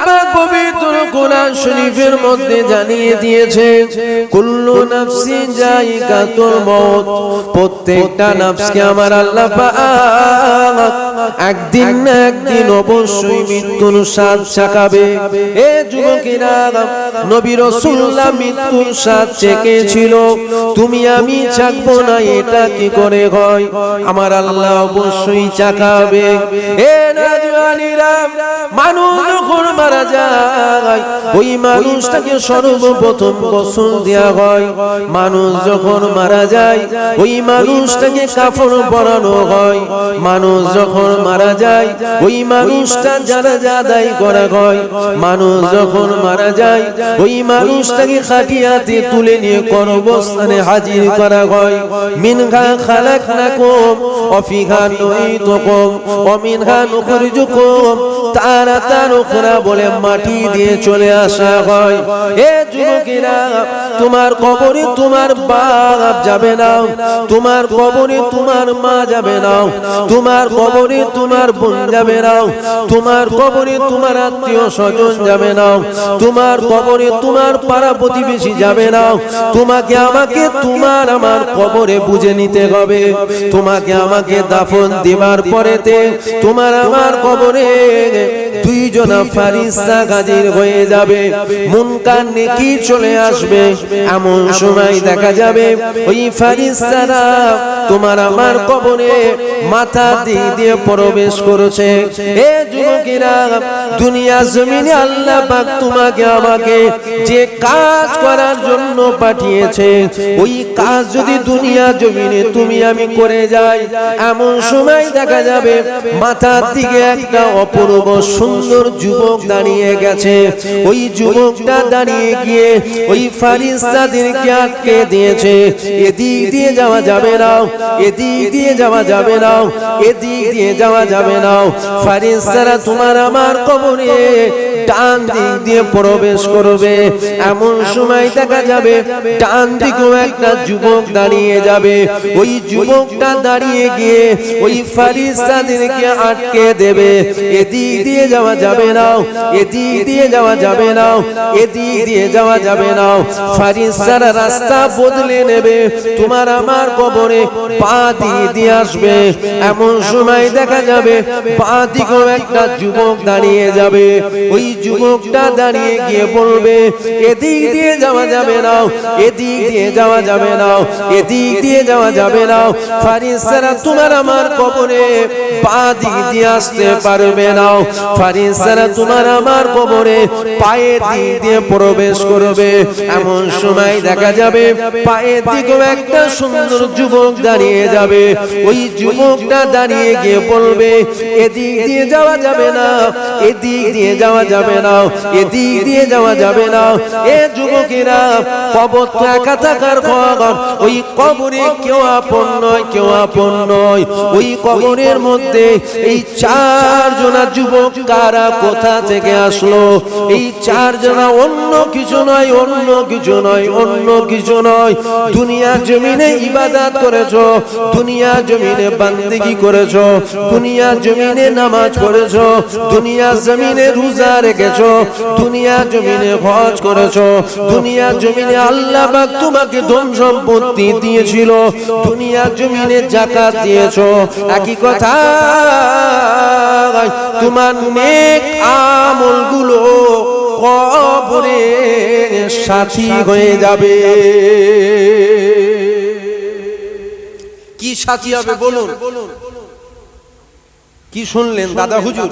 পাক পবিত্র কোরআন শরীফের মধ্যে জানিয়ে দিয়েছে কুল্লু নাফসিন যায়িকাতুল মউত, প্রত্যেকটা নফসকে আমার আল্লাহ পাক একদিন না একদিন অবশ্যই মৃত্যুর স্বাদ চাখাবে। এ যুবকেরা, নবী রাসূলুল্লাহ মৃত্যুর স্বাদ চেখেছিল, তুমি আমি চাখবো না, এটা কি করে হয়? আমার আল্লাহ অবশ্যই চাখাবে। এ নওজওয়ানেরা, মানুষ যখন মারা যায় ওই মানুষটাকে সর্বপ্রথম গোসল দেওয়া হয়। মানুষ যখন মারা যায় ওই মানুষটাকে কাফন পরানো হয়। মানুষ যখন মারা যায় ওই মানুষটা জানাজা আদায় করা হয়। মানুষ যখন মারা যায় ওই মানুষটাকে খাটিয়াতে তুলে নিয়ে কবরস্থানে হাজির করা হয়। মিনহা খালাকনাকুম ওয়া ফিহা নুঈদুকুম ওয়া মিনহা নুখরিজুকুম তারাতান উখরা বলে মাটি দিয়ে চলে আসা হয়। এ যুবকেরা, তোমার কবরে তোমার বাপ যাবে না, তোমার কবরে তোমার মা যাবে না, তোমার কবরে তোমার বোন যাবে না, তোমার কবরে তোমার আত্মীয় স্বজন যাবে না, তোমার কবরে তোমার পাড়া প্রতিবেশী যাবে না। তোমাকে আমাকে তোমার আমার কবরে বুঝে নিতে হবে। তোমাকে আমাকে দাফন দেবার পরেতে তোমার আমার কবরে দুইজনা ফারিস্তা হাজির হয়ে যাবে। মুনকার নেকির চলে আসবে। এমন সময় দেখা যাবে ওই ফারিস্তারা তোমার আমার কবরে মাথা দিয়ে প্রবেশ করেছে। এ যুবকেরা, দুনিয়া জমিনে আল্লাহ পাক তোমাকে আমাকে যে কাজ করার জন্য পাঠিয়েছে, ওই কাজ যদি দুনিয়া জমিনে তুমি আমি করে যাই, এমন সময় দেখা যাবে মাথার দিকে একটা অপূর্ব সুন্দর যুবক দাঁড়িয়ে গেছে। ওই যুবকটা দাঁড়িয়ে গিয়ে ওই ফারিস্তাদেরকে আটকে দিয়েছে। এদিক দিয়ে যাওয়া যাবে না, এদিক দিয়ে যাওয়া যাবে না, এদিক দিয়ে যাওয়া যাবে না। ফারিস্তারা তোমার আমার কবরে ডান দিক দিয়ে প্রবেশ করবে। এমন সময় দেখা যাবে ডান দিকেও একটা যুবক দাঁড়িয়ে যাবে। ওই যুবকটা দাঁড়িয়ে গিয়ে ওই ফারিস্তাদেরকে আটকে দেবে। এদিক দিয়ে যাওয়া যাবে না, এদিক দিয়ে যাওয়া যাবে না, এদিক দিয়ে যাওয়া যাবে না। ফারিস্তারা রাস্তা বদলে নেবে, তোমার আমার কবরে পা দিয়ে আসবে। এমন সময় দেখা যাবে পা দিকেও একটা যুবক দাঁড়িয়ে যাবে। ওই যুবকটা দাঁড়িয়ে গিয়ে বলবে এদিক দিয়ে যাওয়া যাবে না, এদিক দিয়ে যাওয়া যাবে না, এদিক দিয়ে যাওয়া যাবে না। ফারিস্তারা তোমার আমার কবরে পা দিয়ে আসতে পারবে না। ফারিস্তারা তোমার আমার কবরে পায়ের দিক দিয়ে প্রবেশ করবে। এমন সময় দেখা যাবে পায়ের দিকেও একটা সুন্দর যুবক দাঁড়িয়ে যাবে। ওই যুবকটা দাঁড়িয়ে গিয়ে বলবে এদিক দিয়ে যাওয়া যাবে না, এদিক দিয়ে যাওয়া যাবে না, এদিক দিয়ে যাওয়া যাবে না। এ যুবকেরা, কবর তো একা থাকার খবর, ওই কবরে কেউ আপন নয়, কেউ আপন নয়। ওই কবরের মধ্যে এই চারজনা যুবক কারা কোথা থেকে আসলো? এই চারজনা অন্য কিছু নয়, অন্য কিছু নয়, অন্য কিছু নয়। দুনিয়া জমিনে ইবাদত করেছো, দুনিয়া জমিনে বান্দেগি করেছো, দুনিয়া জমিনে নামাজ পড়েছো, দুনিয়া জমিনে রোজা রেখেছো, দুনিয়া জমিনে হজ করেছো, দুনিয়া জমিনে আল্লাহ পাক তোমাকে ধন সম্পত্তি দিয়েছিল, দুনিয়া জমিনে যাকাত দিয়েছো। একই কথা, তোমার নেক আমলগুলো কবরে সাথী হয়ে যাবে। কি সাথী হবে বলুন? কি শুনলেন দাদা হুজুর?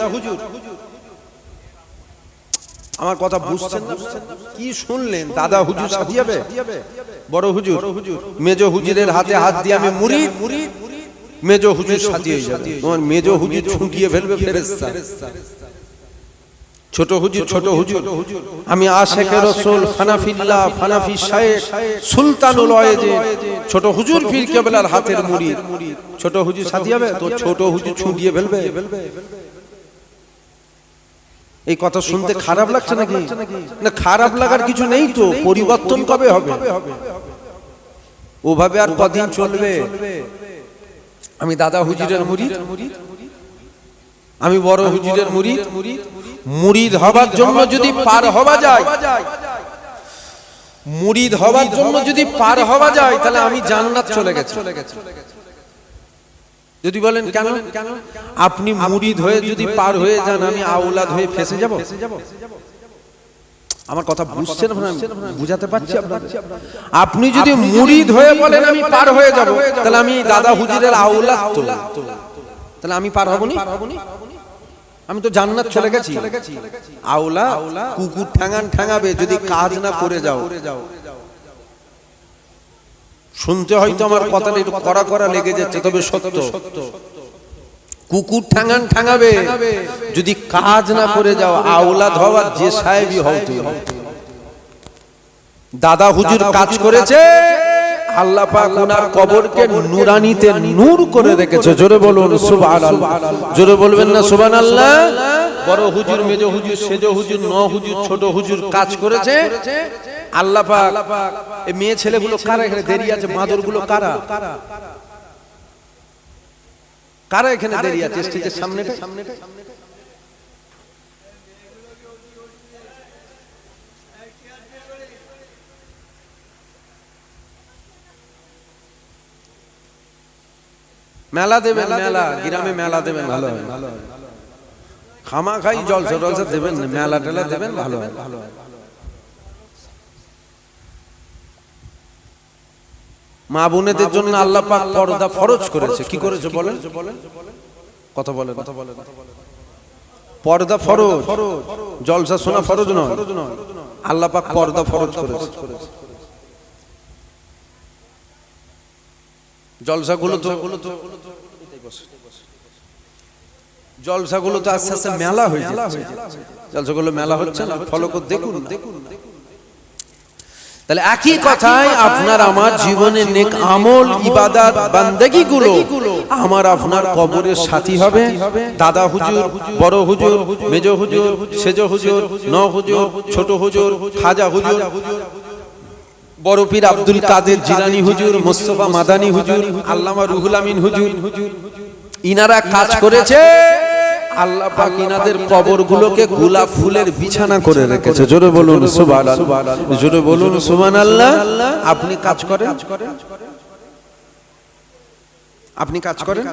আমার কথা বুঝছেন না? কি শুনলেন? দাদা হুজুর সাথী হবে? বড় হুজুর, মেজো হুজুরের হাতে হাত দিয়ে আমি মুরিদ, মেজো হুজুর সাথী হয়ে যাবে। তোমার মেজো হুজুর ছুটিয়ে ফেলবে ফেরেশতা। ছোট হুজুর, ছোট হুজুর, আমি আশেকে রাসূল ফানাফিল্লাহ ফানাফি শাইখ সুলতানুল ওয়াইজিদ ছোট হুজুর পীর কেবলার হাতের মুরিদ। ছোট হুজুর সাথী হবে তো ছোট হুজুর ছুটিয়ে ফেলবে। এই কথা শুনতে খারাপ লাগছে নাকি? না, খারাপ লাগার কিছু নেই তো। পরিবর্তন কবে হবে? ওভাবে আর কদিন চলবে? আমি দাদা হুজুরের মুরিদ, আমি বড় হুজুরের মুরিদ, মুরিদ হবার জন্য যদি পার হওয়া যায়, মুরিদ হবার জন্য যদি পার হওয়া যায়, তাহলে আমি জান্নাত চলে গেছি। যদি বলেন কেন? আপনি মুরিদ হয়ে যদি পার হয়ে যান, আমি আওলাদ হয়ে ফেসে যাব? আমার কথা বুঝছেন? বুঝাতে পারছি আপনাদের? আপনি যদি মুরিদ হয়ে বলেন আমি পার হয়ে যাব, তাহলে আমি দাদা হুজুরের আওলাদ তো, তাহলে আমি পার হব না? আমি তো জান্নাত চলে গেছি। আওলা কুকুর ঠ্যাঙাবে যদি কাজ না করে যাও। শুনতে হয়তো আমার কথাটা একটু কড়া কড়া লেগে যাচ্ছে, তবে সত্য। কুকুর ঠ্যাঙাবে যদি কাজ না করে যাও, আওলাদ হওয়ার যে সাহেবই হও তুমি। দাদা হুজুর কাজ করেছে, আল্লাহ পাক ওনার কবরকে নুরানিতে নূর করে রেখেছে। জোরে বলুন সুবহানাল্লাহ। জোরে বলবেন না সুবহানাল্লাহ? বড় হুজুর, মেজ হুজুর, সেজ হুজুর, ন হুজুর, ছোট হুজুর কাজ করেছে। আল্লাহ পাক এই মেয়ে ছেলেগুলো কারা এখানে দেরিয়ে আছে? মাদরগুলো কারা? কারা এখানে দেরিয়ে আছে স্টেজের সামনে? মেলা দেবেন, মেলা গ্রামে মেলা দেবেন, ভালো হয়। খামা খাই জলসা টলসা দেবেন, মেলা টেলা দেবেন, ভালো হয়। মা বোনেদের জন্য আল্লাহ পাক পর্দা ফরজ করেছে। কি করেছে বলেন? কথা বলেন। পর্দা ফরজ, জলসা শোনা ফরজ নয়। আল্লাহ পাক পর্দা ফরজ করেছে। জলসাগুলো তো আস্তে আস্তে মেলা হয়ে যাচ্ছে। জলসাগুলো মেলা হচ্ছে না, ফলো করে দেখুন। তাহলে একই কথাই আপনার আমার জীবনের নেক আমল, ইবাদত, বান্দেগি গুলো আমার আপনার কবরের সাথী হবে। দাদা হুজুর, বড় হুজুর, মেজ হুজুর, সেজ হুজুর, ন হুজুর, ছোট হুজুর, খাজা হুজুর, বড় পীর আব্দুল কাদের জিলানী হুজুর, মুস্তাফা মাদানী হুজুর, আল্লামা রুহুল আমিন হুজুর, ইনারা কাজ করেছে। আল্লাহ পাক ইনাদের কবরগুলোকে গোলাপ ফুলের বিছানা করে রেখেছে। জোরে বলুন সুবহানাল্লাহ। জোরে বলুন সুবহানাল্লাহ। আপনি কাজ করেন, আপনি কাজ করেন,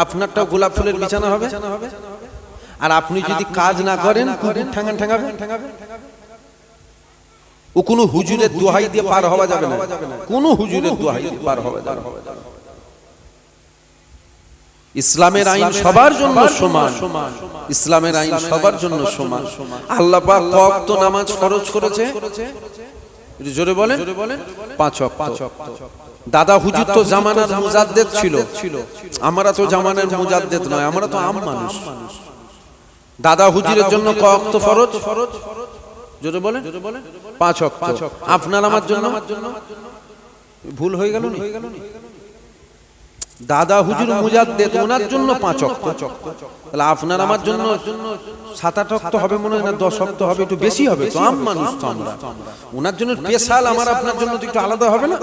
আপনারটাও গোলাপ ফুলের বিছানা হবে। আর আপনি যদি কাজ না করেন, কুকুর ঠ্যাঙাবে। ও কোনো হুজুরের দোহাই দিয়ে পার হওয়া যাবে না, কোনো হুজুরের দোহাই দিয়ে পার হওয়া যাবে না। ইসলামের আইন সবার জন্য সমান, ইসলামের আইন সবার জন্য সমান। আল্লাহ পাক ওয়াক্ত নামাজ ফরজ করেছে। জোরে বলেন, 5 ওয়াক্ত। দাদা হুজুর তো জামানার মুজাদ্দেদ ছিল, আমরা তো জামানার মুজাদ্দেদ নয়, আমরা তো আম মানুষ। দাদা হুজুরের জন্য কয় ওয়াক্ত ফরজ? জোরে বলেন, 5 ওয়াক্ত। আপনার আমার জন্য ভুল হয়ে গেল না? দাদা হুজুর মুজাদ্দেদ, ওনার জন্য 5 ওয়াক্ত। তাহলে আপনার আমার জন্য 7-8 ওয়াক্ত হবে মনে হয়, না 10 ওয়াক্ত হবে, একটু বেশি হবে তো, আম মানুষ তো আমরা। ওনার জন্য স্পেশাল, আমার আপনার জন্য তো একটু আলাদা হবে না?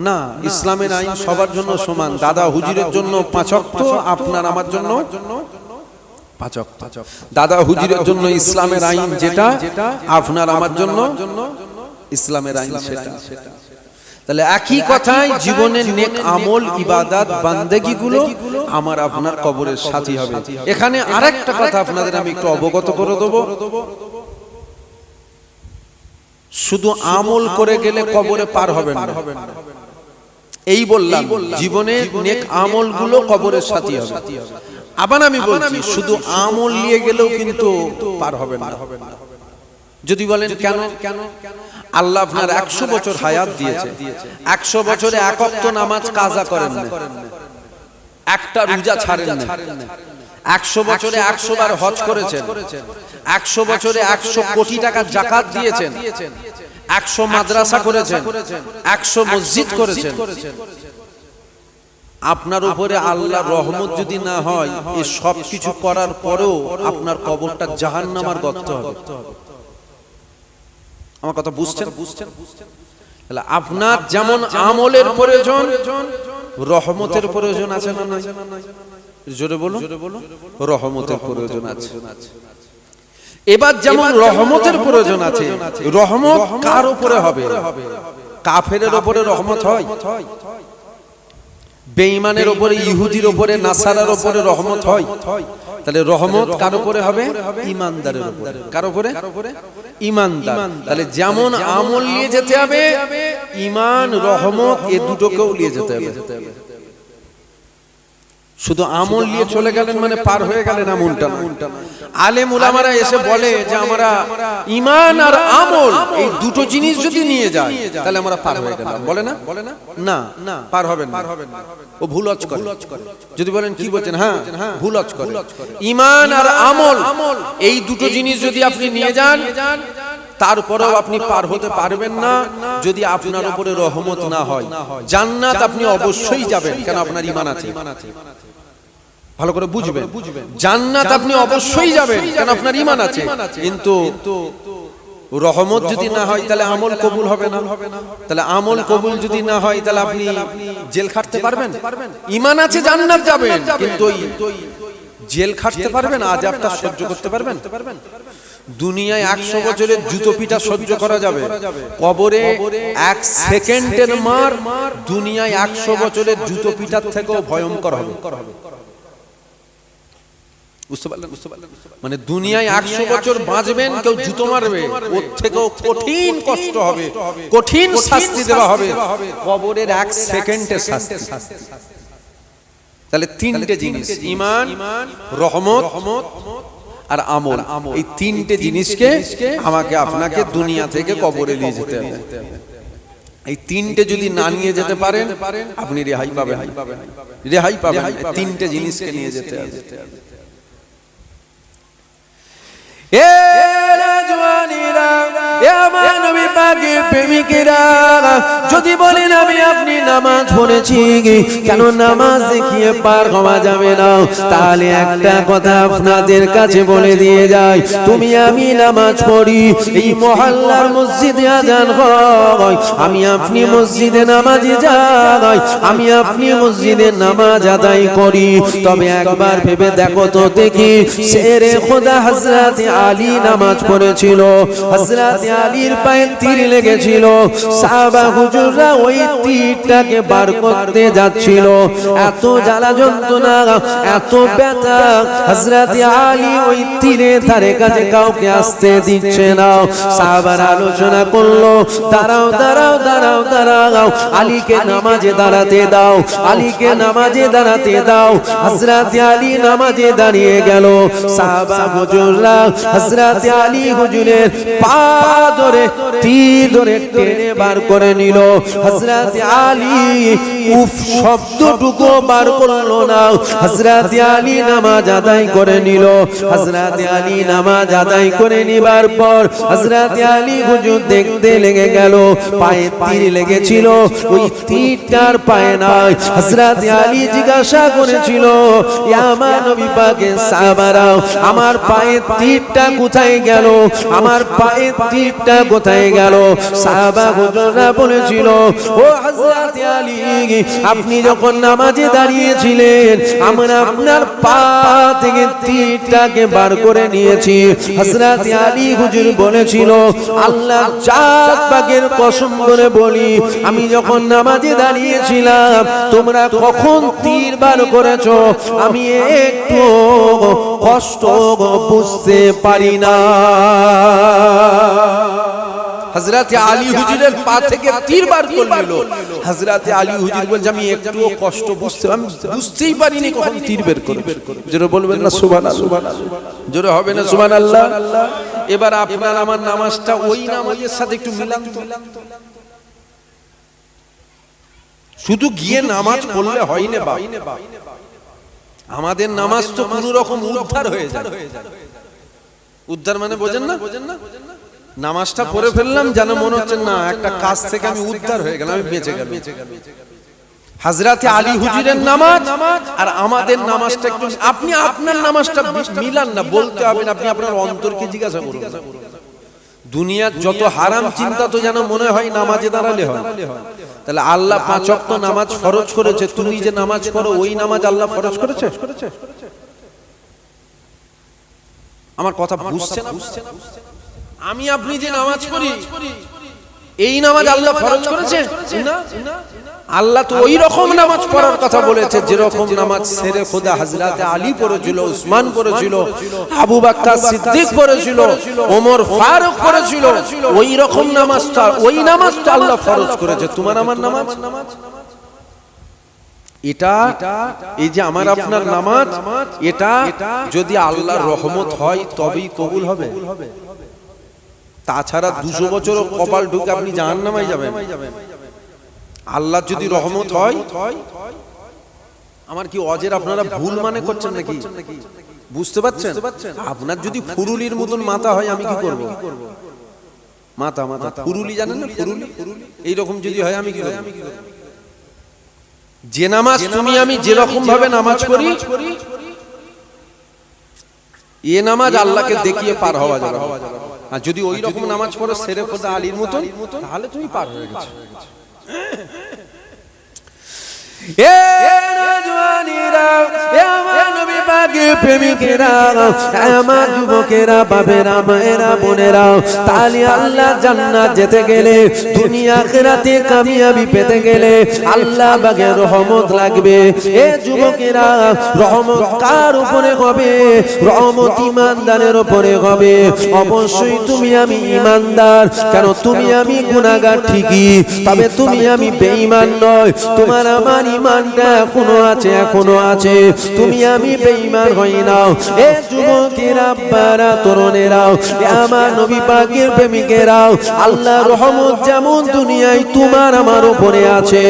না, ইসলামের আইন সবার জন্য সমান। দাদা হুজুরের জন্য 5 ওয়াক্ত, আপনার আমার জন্য 5 ওয়াক্ত। দাদা হুজুরের জন্য ইসলামের আইন যেটা, আপনার আমার জন্য ইসলামের আইন সেটা। তাহলে একই কথাই জীবনের নেক আমল, ইবাদত, বান্দেগি গুলো আমার আপনার কবরের সাথী হবে। এখানে আরেকটা কথা আপনাদের আমি একটু অবগত করে দেব। শুধু আমল করে গেলে কবরে পার হবেন না, এই বললাম। জীবনের নেক আমল গুলো কবরের সাথী হবে। আবার আমি বলছি, শুধু আমল নিয়ে গেলেও কিন্তু পার হবেন না। যদি বলেন কেন? আল্লাহ আপনার 100 বছর হায়াত দিয়েছে, 100 বছরে এক ওয়াক্ত নামাজ কাজা করেন না, একটা রোজা ছাড়েন না, 100 বছরে 100 বার হজ করেছেন, 100 বছরে 100 কোটি টাকা যাকাত দিয়েছেন, 100 মাদ্রাসা করেছেন, 100 মসজিদ করেছেন। আপনার উপরে আল্লাহর রহমত যদি না হয়, এই সব কিছু করার পরেও আপনার কবরটা জাহান্নামের গর্ত হবে। আমার কথা বুঝছেন? তাহলে আপনার যেমন আমলের প্রয়োজন, রহমতের প্রয়োজন আছে না নাই? জোরে বলো, রহমতের প্রয়োজন আছে। এবার যেমন রহমতের প্রয়োজন আছে, রহমত কার উপরে হবে? কাফেরের উপরে রহমত হয়? বেঈমানের উপরে, ইহুদির উপরে, নাসারার উপরে রহমত হয়? তাহলে রহমত কার উপরে হবে? ঈমানদারের উপরে। কার উপরে? ঈমানদার। তাহলে যেমন আমল নিয়ে যেতে হবে, ঈমান রহমত এ দুটোকেও নিয়ে যেতে হবে। শুধু আমল নিয়ে চলে গেলেন মানে পার হয়ে গেলেন এমনটা না। আলেম উলামারা এসে বলে যে আমরা ঈমান আর আমল এই দুটো জিনিস যদি নিয়ে যাই তাহলে আমরা পার হয়ে গেলাম, বলে না? না, পার হবেন না, ও ভুল হজ করে। যদি বলেন কি বলছেন, হ্যাঁ ভুল হজ করে। ঈমান আর আমল এই দুটো জিনিস যদি আপনি নিয়ে যান তারপরেও আপনি পার হতে পারবেন না যদি আপনার উপরে রহমত না হয়। জান্নাত আপনি অবশ্যই যাবেন, কেন আপনার ঈমান আছে। ভালো করে বুঝবেন, জান্নাত আপনি অবশ্যই যাবেন কারণ আপনার ঈমান আছে। কিন্তু রহমত যদি না হয় তাহলে আমল কবুল হবে না। তাহলে আমল কবুল যদি না হয় তাহলে আপনি জেল খাটতে পারবেন? ঈমান আছে, জান্নাত যাবেন, কিন্তু জেল খাটতে পারবেন? আযাবটা সহ্য করতে পারবেন? দুনিয়ায় 100 বছরের জুতো পিটা সহ্য করা যাবে, কবরে 1 সেকেন্ডের মার দুনিয়ায় 100 বছরের জুতো পিটার থেকেও ভয়ঙ্কর হবে। বুঝতে পারলেন? মানে দুনিয়ায় 100 বছর বাঁচবেন, কেউ জুতো মারবে, ওর থেকেও কঠিন কষ্ট হবে, কঠিন শাস্তি দেওয়া হবে কবরের 1 সেকেন্ডের শাস্তি। তাহলে তিনটে জিনিস, ঈমান, রহমত আর আমল, এই তিনটে জিনিসকে আমাকে আপনাকে দুনিয়া থেকে কবরে নিয়ে যেতে হবে। এই তিনটে যদি না নিয়ে যেতে পারেন আপনি রেহাই পাবেন, রেহাই পাবেন। তিনটে জিনিসকে নিয়ে যেতে হবে। এ রাজওয়ানিরা, এ আমার নবী পাকের প্রেমিকেরা, যদি বলেন আমি আপনি নামাজ পড়েছি, কেন নামাজ দেখিয়ে পার হওয়া যাবে না? তাহলে একটা কথা আপনাদের কাছে বলে দিয়ে যায়, তুমি আমি নামাজ পড়ি, এই মহল্লার মসজিদে আযান হয়, আমি আপনি মসজিদে নামাজে যাই, আমি আপনি মসজিদে নামাজ আদায় করি, তবে একবার ভেবে দেখো তো দেখি, শেরে খোদা হযরত আলী নামাজ পড়েছিল, হযরত আলীর পায়ে তীর লেগেছিল, সাহাবা হুজুররা ওই তীরটাকে বার করতে যাচ্ছিল, এত জ্বালা যন্ত্রণা, এত ব্যথা, হযরত আলী ওই তীরের ধারে কাছে কাউকে আসতে দিচ্ছে না। সাহাবারা আলোচনা করলো, দাঁড়াও দাঁড়াও দাঁড়াও দাঁড়াও, আলীকে নামাজে দাঁড়াতে দাও, আলীকে নামাজে দাঁড়াতে দাও। হযরত আলী নামাজে দাঁড়িয়ে গেল, সাহাবা হুজুররা হযরত আলী হুজুরের পা ধরে তীর ধরে টেনে বার করে নিল। হযরত আলী উফ শব্দটুকু বার করলো না, হযরত আলী নামাজ আদায় করে নিল। হযরত আলী নামাজ আদায় করে নিবার পর হযরত আলী হুজুর দেখতে লেগে গেল, পায়ে তীর লেগেছিল, ওই তীরটার পায়ে নাই। হযরত আলী জিজ্ঞাসা করেছিল, ইয়া আমার নবী পাকের সাহাবারা, আমার পায়ে তীরটা কোথায় গেল? আমার পায়ে তীরটা কোথায় গেল? সাহাবা হুজুররা বলেছিল, ও হযরত আলী, আপনি যখন নামাজে দাঁড়িয়েছিলেন আমরা আপনার পা থেকে তীরটাকে বার করে নিয়েছি। হযরত আলী হুজুর বলেছিল, আল্লাহর জাত পাকের কসম করে বলি, আমি যখন নামাজে দাঁড়িয়েছিলাম তোমরা কখন তীর বার করেছো আমি একটু কষ্ট বুঝতে পারি না। হযরত আলী হুজুরের পা থেকে তীর বার করে নিল। হযরত আলী হুজুর বলছে, আমি একটু কষ্ট বুঝতেই পারিনি কখন তীর বের করবে। জোরে বলবেন না সুবহানাল্লাহ? জোরে হবে না সুবহানাল্লাহ? এবার আপনার আমার নামাজটা ওই নামাজের সাথে একটু মিলান তো। শুধু গিয়ে নামাজ পড়লে হয় না বাপ, আমাদের নামাজ তো কোন রকম উদ্ধার হয়ে যায়। উদ্ধার মানে বোঝেন না? নামাজটা পড়ে ফেললাম যেন মনে হচ্ছে না একটা কাজ থেকে আমি উদ্ধার হয়ে গেলাম, আমি বেঁচে গেলাম। হযরত আলী হুজুরের নামাজ আর আমাদের নামাজটা একটু আপনি আপনার নামাজটা মিলান না, বলতে হবে না, আপনি আপনার অন্তরকে জিজ্ঞাসা করুন। দুনিয়ার যত হারাম চিন্তা তো যেন মনে হয় নামাজে দাঁড়ালে হয়, তাহলে আল্লাহ 5 ওয়াক্ত নামাজ ফরজ করেছে, তুমি যে নামাজ পড়ো ওই নামাজ আল্লাহ ফরজ করেছে? আমার কথা বুঝছেন? আমি আপনি যে নামাজ পড়ি এই নামাজ আল্লাহ ফরজ করেছে না? আল্লাহ তো ওই রকম নামাজ পড়ার কথা বলেছে যেরকম নামাজ শেরে খোদা হযরত আলী পড়েছিল, উসমান পড়েছিল, আবু বকর সিদ্দিক পড়েছিল, ওমর ফারুক পড়েছিল। ওই রকম নামাজটা, ওই নামাজটা আল্লাহ ফরজ করেছে। তোমার আমার নামাজ, এটা এই যে আমার আপনার নামাজ, এটা যদি আল্লাহর রহমত হয় তবেই কবুল হবে। তাছাড়া 200 বছর কপাল ঢুকে আপনি জাহান্নামে যাবেন। আল্লাহ যদি রহমত হয়, আমার কি অজের আপনারা ভুল মানে করছেন নাকি? বুঝতে পারছেন? আপনার যদি ফুরুলির মতন মাথা হয় আমি কি করব? মাথা ফুরুলি জানেন না? ফুরুলি এইরকম যদি হয় আমি কি করব? যে নামাজ তুমি আমি যেরকম ভাবে নামাজ পড়ি এ নামাজ আল্লাহকে দেখিয়ে পার হওয়া যাবে। আর যদি ওই রকম নামাজ পড়ো শেরে খোদা আলীর মতন, তাহলে তুমি পার হয়ে গেছো। এ নওজওয়ানেরা, এ আমার নবী পাকের প্রেমিকেরা, আমার যুবকেরা, বাপেরা, মায়েরা, বোনেরা, তাহলে আল্লাহ জান্নাত যেতে গেলে, দুনিয়া আখিরাতে কামিয়াবি পেতে গেলে আল্লাহ পাকের রহমত লাগবে। এ যুবকেরা, রহমত কার উপরে হবে? রহমত ইমানদারের উপরে হবে। অবশ্যই তুমি আমি ইমানদার। কেন? তুমি আমি গুনাহগার ঠিকই, তবে তুমি আমি বেঈমান নয়। তোমার আমার ইমানটা এখনো আছে, এখনো আছে। তুমি আমি বেঈমান হই না। এ যুবকেরা, বারা, তরুণেরা, আমার নবী পাকের প্রেমিকেরা, আল্লাহর রহমত যেমন দুনিয়ায় তোমার আমার উপরে আছে,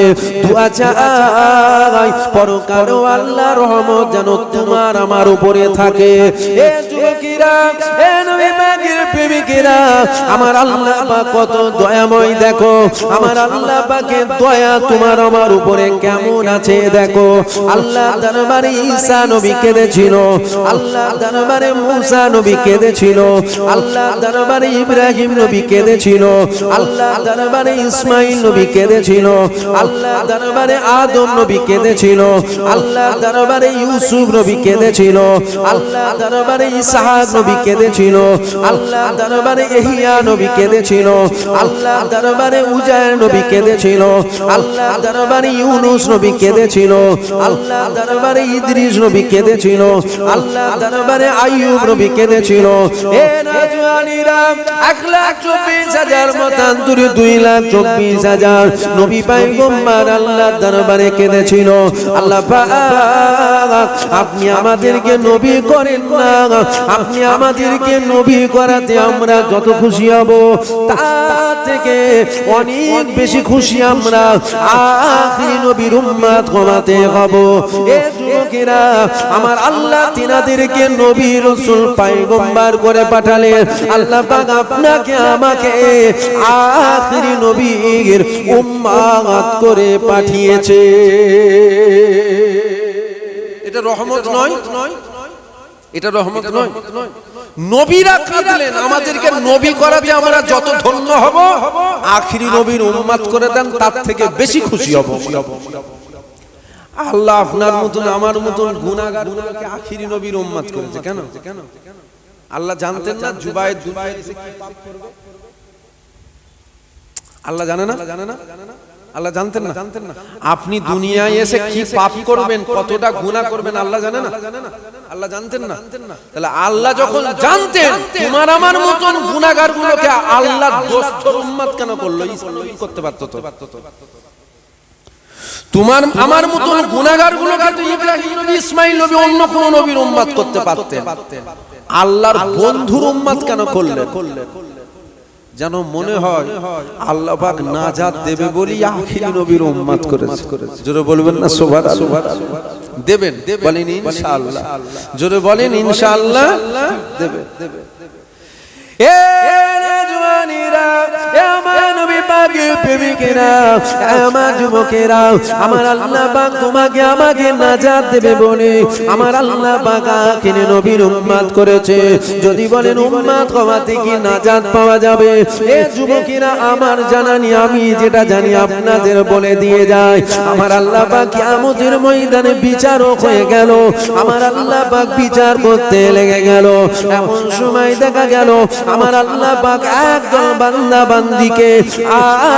দুআ চাই পরকালেও আল্লাহর রহমত যেন তোমার আমার উপরে থাকে। এ যুবকেরা, এ নবী পাকের প্রেমিকেরা, আমার আল্লাহ পাক কত দয়াময় দেখো। আমার আল্লাহ পাকের দয়া তোমার আমার উপরে কেমন আছে দেখো। আল্লাহ দরবারে ঈসা নবী কেঁদেছিল, আল্লাহ দরবারে মুসা নবী কেঁদেছিল, আল্লাহ দরবারে ইব্রাহিম নবী কেঁদেছিল, আল্লাহ দরবারে ইসমাইল নবী কেঁদেছিল, আল্লাহ দরবারে আদম নবী কেঁদেছিল, আল্লাহ দরবারে ইউসুফ নবী কেঁদেছিল, আল্লাহ দরবারে ইসহাক নবী কেঁদেছিল, আল্লাহ দরবারে ইহইয়া নবী কেঁদেছিল, আল্লাহ দরবারে উজায়ের নবী কেঁদেছিল, আল্লাহ দরবারে ইউনুস নবী কেঁদেছিল, আল্লাহ দরবারে ইদ্রিস নবী কেঁদেছিল, আল্লাহ দরবারে আইয়ুব নবী কেঁদেছিল। এ নওজওয়ানেরা, 1,24,000 মতান্তরে 2,24,000 নবী পয়গম্বর আল্লাহর দরবারে কেঁদেছিল। আল্লাহ পাক আপনি আমাদেরকে নবী করেন না, আপনি আমাদেরকে নবী করাতে আমরা যত খুশি হব তার থেকে অনেক বেশি খুশি আমরা আখিরি নবীর উম্মত হতে হব। এ যুবকেরা, আমার আল্লাহ তিনাদেরকে নবী রাসূল পয়গম্বর করে পাঠালেন। আল্লাহ পাক আপনাকে আমাকে আখিরি নবীর উম্মত করে পাঠিয়েছে। এটা রহমত নয়? এটা রহমত নয়? নবীরা কাঁদলেন আমাদেরকে নবী করাতে আমরা যত ধন্য হব, আখিরি নবীর উম্মত করে দেন তার থেকে বেশি খুশি হব। আল্লাহ আপনার মতন আমার মতন গুনাহগারকে আখিরি নবীর উম্মত করেছে। কেন? আল্লাহ জানতেন না জুবায়ের দুনিয়ায় এসে কি পাপ করবে? আল্লাহ জানে না? আল্লাহ জানতেন না? আপনি দুনিয়ায় এসে কি পাপ করবেন, কতটা গুনাহ করবেন আল্লাহ জানে না? আল্লাহ জানতেন না? তাহলে আল্লাহ যখন জানতেন, তোমার আমার মতন গুনাহগারগুলোকে আল্লাহ দোস্তর উম্মত কেন করলো? ইসলাম করতে পারতো তো। তোমার আমার মতন গুনাহগারগুলোকে তো ইব্রাহিম নবী, ইসমাইল নবী, অন্য কোন নবীর উম্মত করতে পারতেন। আল্লাহর বন্ধুর উম্মত কেন করলেন? যেন মনে হয় আল্লাহ পাক নাজাত দেবে বলি আখিরি নবীর উম্মত করেছে। জোরে বলবেন না সুবহানাল্লাহ? দেবেন, বলেন ইনশাআল্লাহ। জোরে বলেন ইনশাআল্লাহ দেবে। এ জওয়ানিরা, এ আমার নবী পাকের প্রেমিকেরা, আমার যুবকেরা, আমার আল্লাহ পাক তোমাকে আমাকে নাজাত দেবে বলে আমার আল্লাহ পাক আখিরে নবীর উম্মত করেছে। যদি বলেন উম্মত হওয়াতে কি নাজাত পাওয়া যাবে? এ যুবকেরা, আমার জানা নেই, আমি যেটা জানি আপনাদের বলে দিয়ে যায়। আমার আল্লাহ পাক কিয়ামতের ময়দানে বিচারক হয়ে গেল, আমার আল্লাহ পাক বিচার করতে লেগে গেল। এমন সময় দেখা গেল আমার আল্লাহ পাক একদল বান্দা বান্দিকে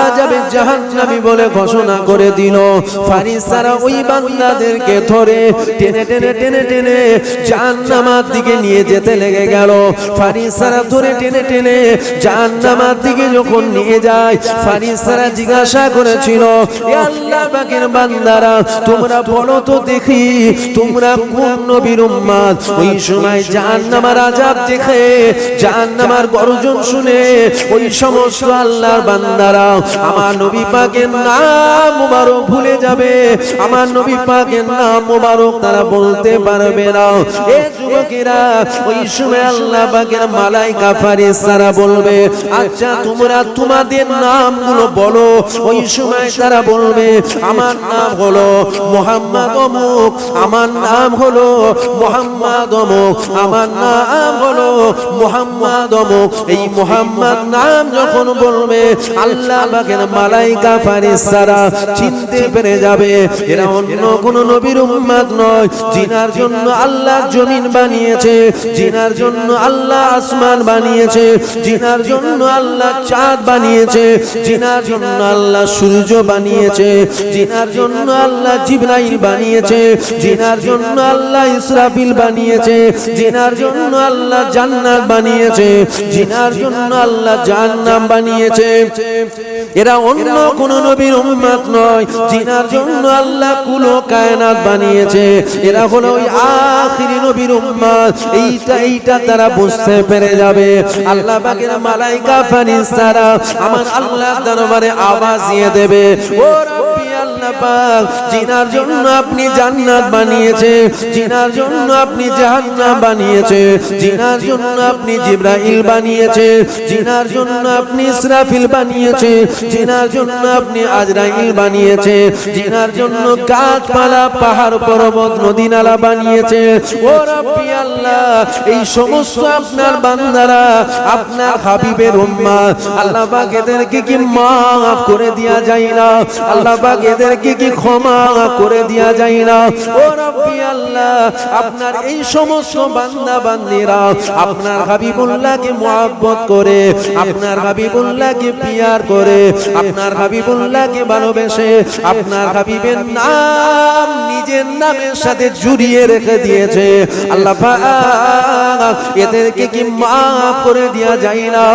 আযাবে জাহান্নামী বলে ঘোষণা করে দিল। ফেরেশতারা ওই বান্দাদেরকে ধরে টেনে টেনে টেনে টেনে জাহান্নামের দিকে নিয়ে যেতে লেগে গেল। ফেরেশতারা ধরে টেনে টেনে জাহান্নামের দিকে যখন নিয়ে যায়, ফেরেশতারা জিজ্ঞাসা করেছিল, এ আল্লাহ পাকের বান্দারা, তোমরা বলো তো দেখি তোমরা কোন নবীর উম্মত? ওই সময় জাহান্নামের আযাব দেখে, জাহান্নামের গর্জন শুনে ওই সমস্ত আল্লাহর বান্দারা আমার নবী পাকের নাম মুবারক ভুলে যাবে, আমার নবী পাকের নাম মুবারক তারা বলতে পারবে না। এ যুবকেরা, ওই সময় আল্লাহ পাকের মালায়েকা ফেরেশতারা বলবে, আচ্ছা তোমরা তোমাদের নামগুলো বলো। ওই সময় তারা বলবে, আমার নাম হলো মুহাম্মদ অমুক, আমার নাম হলো মুহাম্মদ অমুক, আমার নাম হলো মুহাম্মদ অমুক। এই মুহাম্মদ নাম যখন বলবে, আল্লাহ পাকের মালায়েকা ফেরেশতারা চিনতে পেরে যাবে এরা অন্য কোন নবীর উম্মত নয়, জিনার জন্য আল্লাহ জমিন বানিয়েছে, জিনার জন্য আল্লাহ আসমান বানিয়েছে, জিনার জন্য আল্লাহ চাঁদ বানিয়েছে, জিনার জন্য আল্লাহ সূর্য বানিয়েছে, জিনার জন্য আল্লাহ জিবরাইল বানিয়েছে, জিনার জন্য আল্লাহ ইসরাফিল বানিয়েছে, জিনার জন্য আল্লাহ জান্নাত বানিয়েছে, জিনার জন্য আল্লাহ জাহান্নাম বানিয়েছে। এরা অন্য কোন নবীর উম্মত নয়, জিনার জন্য আল্লাহ কুল কায়নাত বানিয়েছে। এরা হলো ওই আখিরি নবীর উম্মত। এইটা তারা বুঝতে পেরে যাবে। আল্লাহ পাকের মালায়েকা ফেরেশতারা আমার আল্লাহর দরবারে আওয়াজ দিয়ে দেবে, ও রব্বি আল্লাহ পাক, জিনার জন্য আপনি জান্নাত বানিয়েছে, জিনার জন্য আপনি জাহান্নাম বানিয়েছে, জিনার জন্য আপনি জিবরাইল বানিয়েছে, জিনার জন্য আপনি ইসরাফিল বানিয়েছে, জিনার জন্য আপনি আজরাইল বানিয়েছে, জিনার জন্য গাছপালা পাহাড় পর্বত নদী নালা বানিয়েছে। ও রব্বি আল্লাহ, এই সমস্ত আপনার বান্দারা আপনার হাবিবের উম্মত, আল্লাহ পাক এদেরকে কি মাফ করে দেয়া যায় না? আল্লাহ পাক এদেরকে কি ক্ষমা করে দেয়া যায় না? ও রব্বি আল্লাহ, আপনার এই সমস্ত বান্দা বান্দিরা আপনার হাবিবুল্লাহকে মুহাব্বত করে, আপনার হাবিবুল্লাহকে পিয়ার করে, আপনার হাবিবুল্লাহকে ভালোবেসে আপনার হাবিবের নাম নিজের নামের সাথে জুড়িয়ে রেখে দিয়েছে। আল্লাহ পাক এদেরকে কি মাফ করে দেয়া যায় না?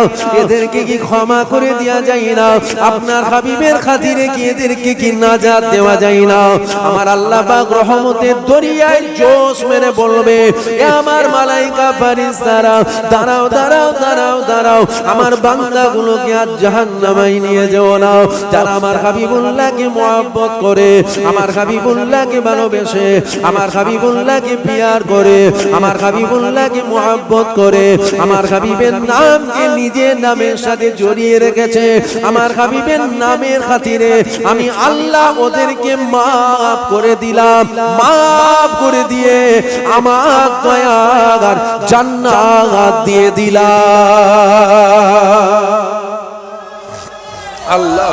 এদেরকে কি ক্ষমা করে দেয়া যায় না? আপনার হাবিবের খাতিরে কি এদেরকে কি নাজাত দেওয়া যায় না? আমার আল্লাহ পাক রহমতের দরিয়ায় জোশ মেরে বলবে, এ আমার মালায়েকা ফেরেশতারা, দাঁড়াও দাঁড়াও দাঁড়াও দাঁড়াও, আমার বান্দাগুলোকে আজ জাহান্নামে নিয়ে যেও না। যারা আমার হাবিবুল্লাহকে মুহাব্বত করে, আমার হাবিবুল্লাহকে ভালোবেসে, আমার হাবিবুল্লাহকে পিয়ার করে, আমার হাবিবুল্লাহকে মুহাব্বত করে, আমার হাবিবের নামকে নিজের নামের সাথে জড়িয়ে রেখেছে, আমার হাবিবের নামের খাতিরে আমি আল্লাহ ওদেরকে মাফ করে দিলাম। মাফ করে দিয়ে আমার দয়ার জান্নাত দিয়ে দিলাম। আল্লাহ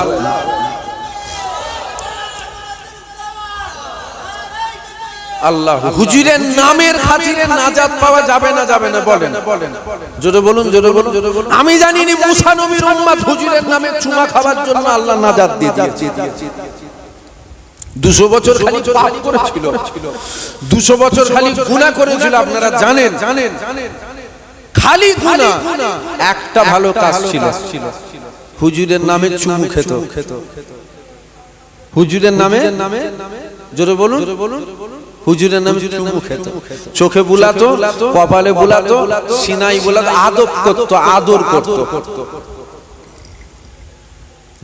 আল্লাহ, হুজুরের নামের খাতিরে নাজাত পাওয়া যাবে না? যাবে না? বলেন জোরে বলুন, জোরে বলুন। আমি জানি না মুসা নবীর উম্মত হুজুরের নামে চুমা খাওয়ার জন্য আল্লাহ নাজাত দিয়ে দিয়েছে। 200 বছর খালি পাপ করেছিল, 200 বছর খালি গুনাহ করেছিল। আপনারা জানেন খালি গুনাহ, একটা ভালো কাজ ছিল, হুজুরের নামে চুমু খেত। হুজুরের নামে, জোরে বলুন, হুজুরের নামে চুমু খেত, চোখে বুলাতো, কপালে বুলাতো, সিনাই বুলাতো, আদব করতো, আদর করতো।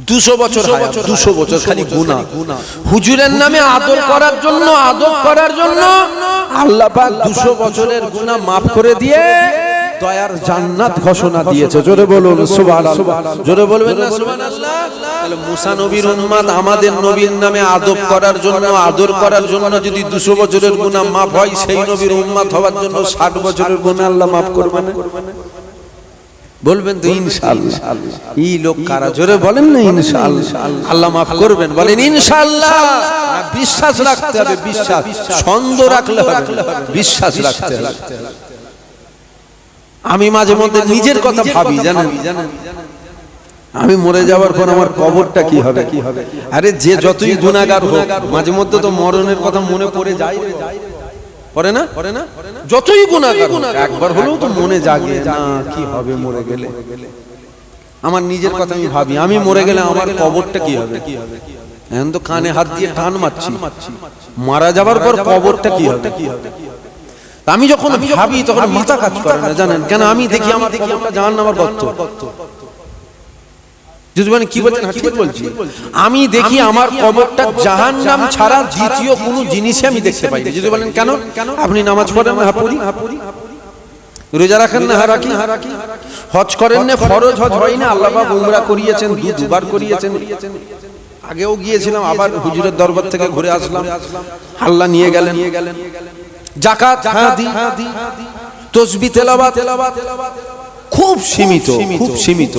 200 বছর, 200 বছর খালি গুনাহ। হুজুরের নামে আদর করার জন্য, আদব করার জন্য আল্লাহ পাক 200 বছরের গুনাহ মাফ করে দিয়ে দয়ার জান্নাত ঘোষণা দিয়েছে। জোরে বলুন সুবহানাল্লাহ, জোরে বলবেন না সুবহানাল্লাহ। তাহলে মুসা নবীর উম্মত আমাদের নবীর নামে আদব করার জন্য, আদর করার জন্য যদি 200 বছরের গুনাহ মাফ হয়, সেই নবীর উম্মত হওয়ার জন্য 60 বছরের গুনাহ আল্লাহ মাফ করবে না? বলবেন তো ইনশাআল্লাহ। এই লোক কারা? জোরে বলেন না ইনশাআল্লাহ। আল্লাহ মাফ করবেন, বলেন ইনশাআল্লাহ। বিশ্বাস রাখতে হবে, বিশ্বাস, সন্দেহ রাখলে হবে, বিশ্বাস রাখতে হবে। আমি মাঝে মধ্যে নিজের কথা ভাবি, জানেন, আমি মরে যাওয়ার পর আমার কবরটা কি হবে? আরে যে যতই গুনাহগার হোক, মাঝে মধ্যে তো মরণের কথা মনে পড়ে যায়, পড়ে না? যতই গুনাহগার হোক একবার হলেও তো মনে জাগে না কি হবে মরে গেলে। আমার নিজের কথা আমি ভাবি, আমি মরে গেলে আমার কবরটা কি হবে? এখন তো কানে হাত দিয়ে টান মারছি, মারা যাবার পর কবরটা কি হবে? আমি যখন ভাবি তখন মাথা কাজ করে না, জানেন কেন? আমি দেখি আমার কবরটা জাহান্নামের গর্ত। যদি মানে কি বলছেন? ঠিক বলছি। আমি দেখি আমার কবরটা জাহান্নাম ছাড়া দ্বিতীয় কোনো জিনিসই আমি দেখতে পাই না। যদি বলেন কেন? আপনি নামাজ পড়েন না? পড়ি। রোজা রাখেন না? রাখি। হজ করেন না? ফরজ হজ হয় না? আল্লাহ পাক উমরা করিয়েছেন, দুবার করিয়েছেন। আগেও গিয়েছিলাম, আবার হুজুরের দরবার থেকে ঘুরে আসলাম, আল্লাহ নিয়ে গেলেন। যাকাত হ্যাঁ দিই, তাসবিহ তেলাওয়াত খুব সীমিত, খুব সীমিত,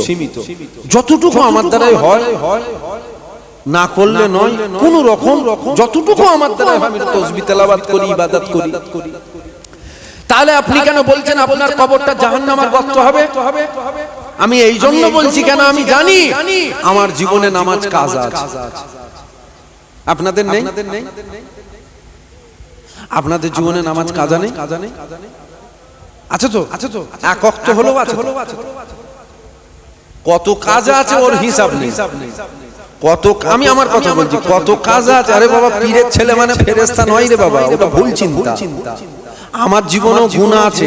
যতটুকু আমার দ্বারাই হয়, না করলে নয়, কোন রকম যতটুকু আমার দ্বারাই হয় আমি তাসবিহ তেলাওয়াত করি, ইবাদত করি। তাহলে আপনি কেন বলছেন আপনার কবরটা জাহান্নামের গর্ত হবে? আমি এই জন্য বলছি, কেন আমি জানি আমার জীবনে নামাজ কাজা আছে, আপনাদের নেই। আপনাদের জীবনে নামাজ কাজা নেই? আছে তো, এক ওয়াক্ত হলেও আছে। কত কাজ আছে ওর হিসাব নেই। কত, আমি আমার কথা বলছি, কত কাজ আছে। আরে বাবা, পীরের ছেলে মানে ফেরেশতা নয় রে বাবা, ওটা ভুল চিন্তা। আমার জীবনেও গুনাহ আছে,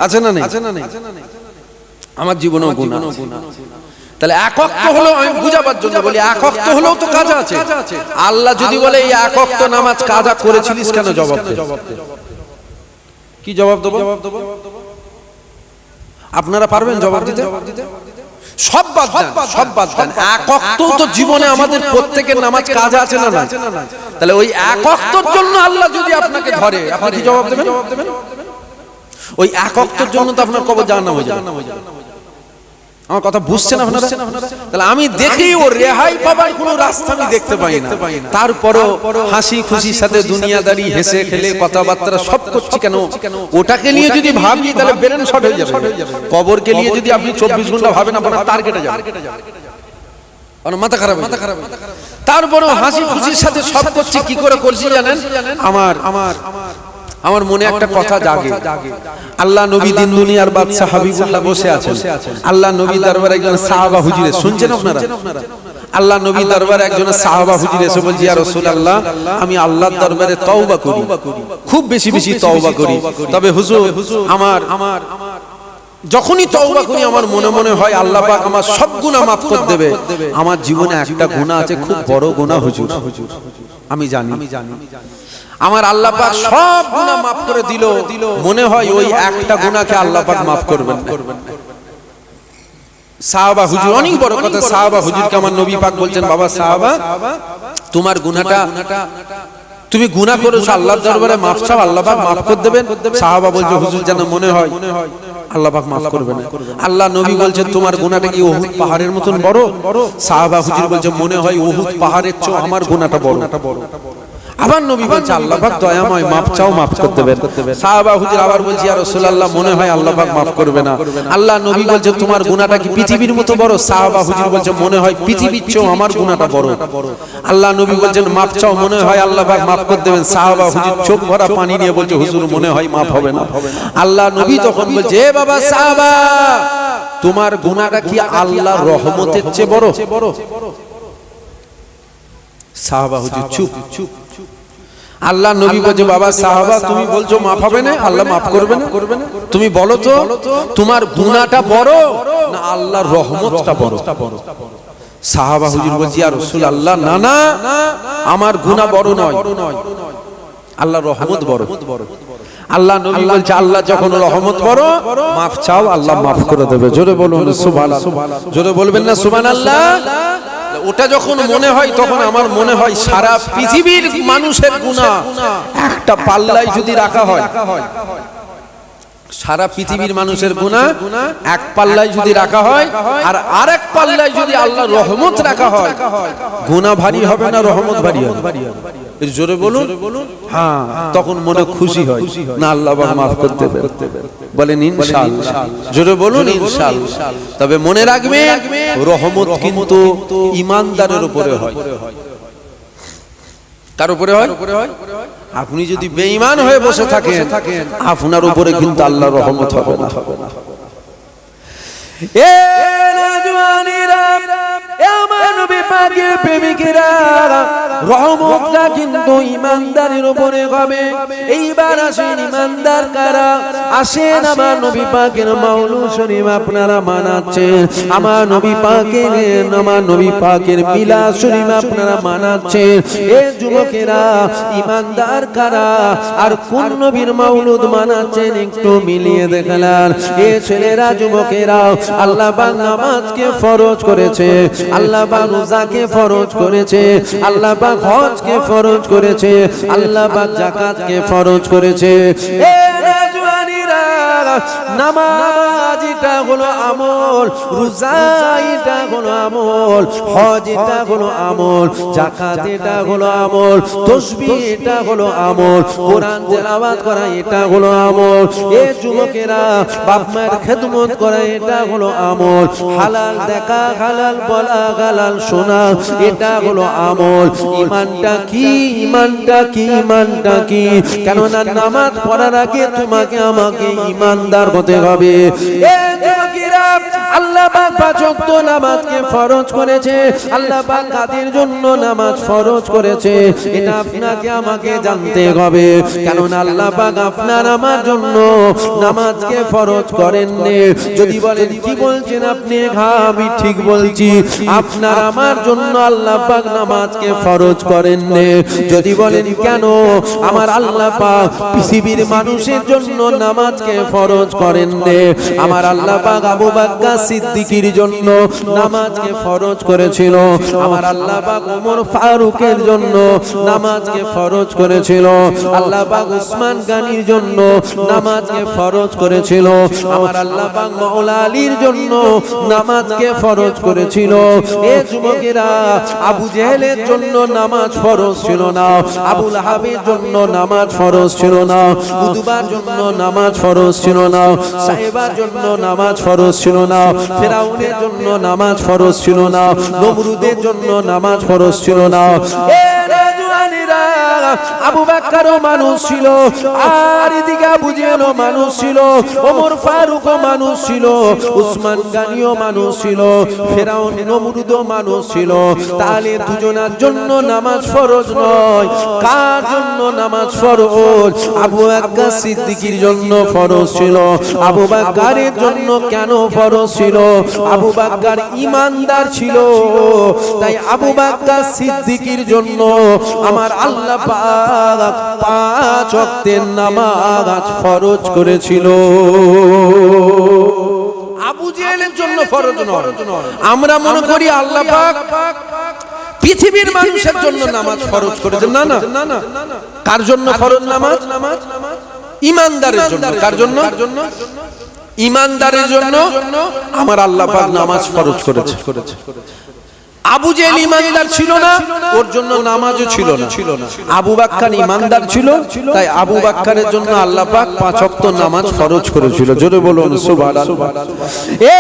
আছে না নেই? আমার জীবনেও গুনাহ আছে। তাহলে এক ওয়াক্ত হলো, আমি বুঝাবার জন্য বলি, এক ওয়াক্ত হলেও তো কাজ আছে। আল্লাহ যদি বলে এই এক ওয়াক্ত নামাজ কাজা করেছিলিস কেন, জবাব দে। কি জবাব দেব? আপনারা পারবেন জবাব দিতে? সব বাদ দেন, সব বাদ দেন। এক ওয়াক্ত তো জীবনে আমাদের প্রত্যেকের নামাজ কাজা আছে না না? তাহলে ওই এক ওয়াক্তর জন্য আল্লাহ যদি আপনাকে ধরে, আপনি কি জবাব দেবেন? ওই এক ওয়াক্তর জন্য তো আপনার কবর জাহান্নাম হয়ে যাবে। আমার কথা বুঝছেন আপনারা? তাহলে আমি দেখি ও রেহাই পাবার কোনো রাস্তা আমি দেখতে পাই না। তারপরও হাসি খুশির সাথে দুনিয়াদারি, হেসে খেলে কথাবার্তা সব করছি কেন? ওটাকে নিয়ে যদি ভাবি তাহলে ব্রেন শর্ট হয়ে যাবে। কবরকে নিয়ে যদি আপনি 24 ঘন্টা ভাবেন, আপনার তার কেটে যাবে, মাথা খারাপ হয়ে যাবে। তারপরও হাসি খুশির সাথে সব করছি। কি করে করছি জানেন? আমার মনে একটা কথা জাগে। আল্লাহ নবী দিন দুনিয়ার বাদশা হাবিবুল্লাহ বসে আছেন। আল্লাহ নবী দরবারে একজন সাহাবা হুজুর, শুনছেন আপনারা? আল্লাহ নবী দরবারে একজন সাহাবা হুজুর এসে বলছে, ইয়া রাসূলুল্লাহ, আমি আল্লাহর দরবারে তওবা করি, খুব বেশি বেশি তওবা করি। তবে হুজুর, আমার যখনই তওবা করি আমার মনে মনে হয় আল্লাহ পাক আমার সব গুনাহ মাফ করে দেবে। আমার জীবনে একটা গুনাহ আছে, খুব বড় গুনাহ হুজুর, আমি জানি। আমার আল্লাহ পাক সব গুনাহ মাফ করে দিল, মনে হয় ওই একটা গুনাহকে আল্লাহ পাক মাফ করবেন না। সাহাবা হুজুর, অনেক বড় কথা, সাহাবা হুজুরকে আমার নবী পাক বলছেন, বাবা সাহাবা, তোমার গুনাহটা, তুমি গুনাহ করেছো, আল্লাহর দরবারে মাফ চাও, আল্লাহ পাক মাফ করে দেবেন। সাহাবা বলছে, হুজুর যেন মনে হয় আল্লাহ পাক মাফ করবে না। আল্লাহ নবী বলছেন, তোমার গুনাহটা কি উহুদ পাহাড়ের মতন বড়? সাহাবা হুজুর বলছে, মনে হয় উহুদ পাহাড়ের চেয়ে আমার গুনাহটা বড়। আবার নবী বলছে, আল্লাহ পাক দয়াময়, মাফ চাও, মাফ করতে দেবেন। সাহাবা হুজুর আবার বলছে, ইয়া রাসূলুল্লাহ, মনে হয় আল্লাহ পাক মাফ করবে না। আল্লাহ নবী বলছে, তোমার গুনাহটা কি পৃথিবীর মতো বড়? সাহাবা হুজুর বলছে, মনে হয় পৃথিবীর চেয়েও আমার গুনাহটা বড়। আল্লাহ নবী বলছেন, মাফ চাও, মনে হয় আল্লাহ পাক মাফ করে দেবেন। সাহাবা হুজুর চোখ ভরা পানি নিয়ে বলছে, হুজুর মনে হয় মাফ হবে না। আল্লাহ নবী তখন বলছে, এ বাবা সাহাবা, তোমার গুনাহটা কি আল্লাহর রহমতের চেয়ে বড়? সাহাবা হুজুর চুপ। আল্লাহ নবী বলছে, বাবা সাহাবা, তুমি বলছো মাফ হবে না, আল্লাহ মাফ করবে না, তুমি বলো তো তোমার গুনাহটা বড় না আল্লাহর রহমতটা বড়? সাহাবা হুজুর বলছে, ইয়া রাসূলুল্লাহ, না না, আমার গুনাহ বড় নয়, আল্লাহর রহমত বড়। আল্লাহ নবী বলছে আল্লাহ যখন রহমত করো মাফ চাও আল্লাহ মাফ করে দেবে। জোরে বলুন সুবহানাল্লাহ, জোরে বলবেন না সুবহানাল্লাহ। ওটা যখন মনে হয় তখন আমার মনে হয় সারা পৃথিবীর মানুষের গুনাহ একটা পাল্লায় যদি রাখা হয়, সারা পৃথিবীর মানুষের গুনাহ এক পাল্লায় যদি রাখা হয় আর আরেক পাল্লায় যদি আল্লাহর রহমত রাখা হয়, গুনাহ ভারী হবে না রহমত ভারী হবে? এর জোরে বলুন। হ্যাঁ, তখন মনে খুশি হয় না আল্লাহ পাক মাফ করতে পারে। বলেন ইনশাআল্লাহ, জোরে বলুন ইনশাআল্লাহ। তবে মনে রাখবেন রহমত কিন্তু ঈমানদারের উপরে হয়। কার উপরে হয়? আপনি যদি বেঈমান হয়ে বসে থাকেন আপনার উপরে কিন্তু আল্লাহর রহমত হবে না। এ নওজওয়ানেরা, এ আমার নবী পাকের প্রেমিকেরা, রহমতটা কিন্তু ঈমানদারের উপরে হবে। এইবার আসেন ঈমানদার কারা? আসেন আমার নবী পাকের মাওলুদ শরীফ আপনারা মানাচ্ছেন, আমার নবী পাকের মিলাদ শরীফ আপনারা মানাচ্ছেন। এ যুবকেরা ঈমানদার কারা আর কোন নবীর মাওলুদ মানাচ্ছেন একটু মিলিয়ে দেখলেন। এ ছেলেরা যুবকেরা, আল্লাহ পাক নামাজকে ফরজ করেছে, আল্লাহ পাক রোজাকে ফরজ করেছে, আল্লাহ পাক হজকে ফরজ করেছে, আল্লাহ পাক যাকাতকে ফরজ করেছে। এ নওজওয়ানেরা, নামাজ এটা হলো আমল, রোজা এটা হলো আমল, হজ এটা হলো আমল, যাকাত এটা হলো আমল, তাসবিহ এটা হলো আমল, কোরআন তেলাওয়াত করা এটা হলো আমল। এ যুবকেরা, বাপ মায়ের খেদমত করা এটা হলো আমল, হালাল দেখা, হালাল বলা, হালাল শোনা এটা হলো আমল। ঈমানটা কি? ঈমানটা কি? ঈমানটা কি? কেননা নামাজ পড়ার আগে তোমাকে আমাকে ঈমানদার হতে হবে। এ যুবকেরা, আল্লাহ পাক পাঁচ ওয়াক্ত নামাজকে ফরজ করেছে, আল্লাহ পাক কাদের জন্য নামাজ ফরজ করেছে এটা আপনাকে আমাকে জানতে হবে। কেননা আল্লাহ পাক আপনার আমার জন্য নামাজকে ফরজ করেননি। যদি বলেন কি বলছেন আপনি, হ্যাঁ আমি ঠিক বলছি, আপনার আমার জন্য আল্লাহ পাক নামাজকে ফরজ করেননি। যদি বলেন কেন, আমার আল্লাহ পাক পৃথিবীর মানুষের জন্য নামাজকে ফরজ করেননি। আমার আল্লাহ পাক আবু বকর সিদ্দিকীর জন্য নামাজকে ফরজ করেছিল, আমার আল্লাহ পাক ওমর ফারুকের জন্য নামাজকে ফরজ করেছিল, আল্লাহ পাক উসমান গনির জন্য নামাজকে ফরজ করেছিল, আমার আল্লাহ পাক মাওলা আলীর জন্য নামাজকে ফরজ করেছিল। এ যুবকেরা, আবু জেহেলের জন্য নামাজ ফরজ ছিল না, আবু লাহাবের জন্য নামাজ ফরজ ছিল না, উতবার জন্য নামাজ ফরজ ছিল না, সাহেবার জন্য নামাজ ফরজ ছিল না, ফেরাউনের জন্য নামাজ ফরজ ছিল না, নমরুদের জন্য নামাজ ফরজ ছিল না। এ নওজওয়ানেরা, আবু বকরও মানুষ ছিল, আর এদিকে আবু জেহেলও মানুষ ছিল, ওমর ফারুকও মানুষ ছিল, উসমান গনিও মানুষ ছিল, ফেরাউন নমরুদও মানুষ ছিল। তাহলে দুজনের জন্য নামাজ ফরজ নয়, কার জন্য নামাজ ফরজ? আবু বকর সিদ্দিকীর জন্য ফরজ ছিল। আবু বকরের জন্য কেন ফরজ ছিল? আবু বকর ঈমানদার ছিল, তাই আবু বকর সিদ্দিকীর জন্য আমার আল্লাহ পাক পাঁচ ওয়াক্তের নামাজ ফরজ করেছিল। আবু জেহেলের জন্য ফরজ নয়। আমরা মনে করি আল্লাহ পাক পৃথিবীর মানুষের জন্য নামাজ ফরজ করেছেন। না না, কার জন্য ফরজ নামাজ? ঈমানদারের জন্য। কার জন্য? ঈমানদারের জন্য আমার আল্লাহ পাক নামাজ ফরজ করেছে। আবু জেহেল ঈমানদার ছিল না, ওর জন্য নামাজও ছিল না। আবু বকর ঈমানদার ছিল, তাই আবু বকরের জন্য আল্লাহ পাক পাঁচ ওয়াক্ত নামাজ ফরজ করেছিল। জোরে বলুন সুবহানাল্লাহ। এ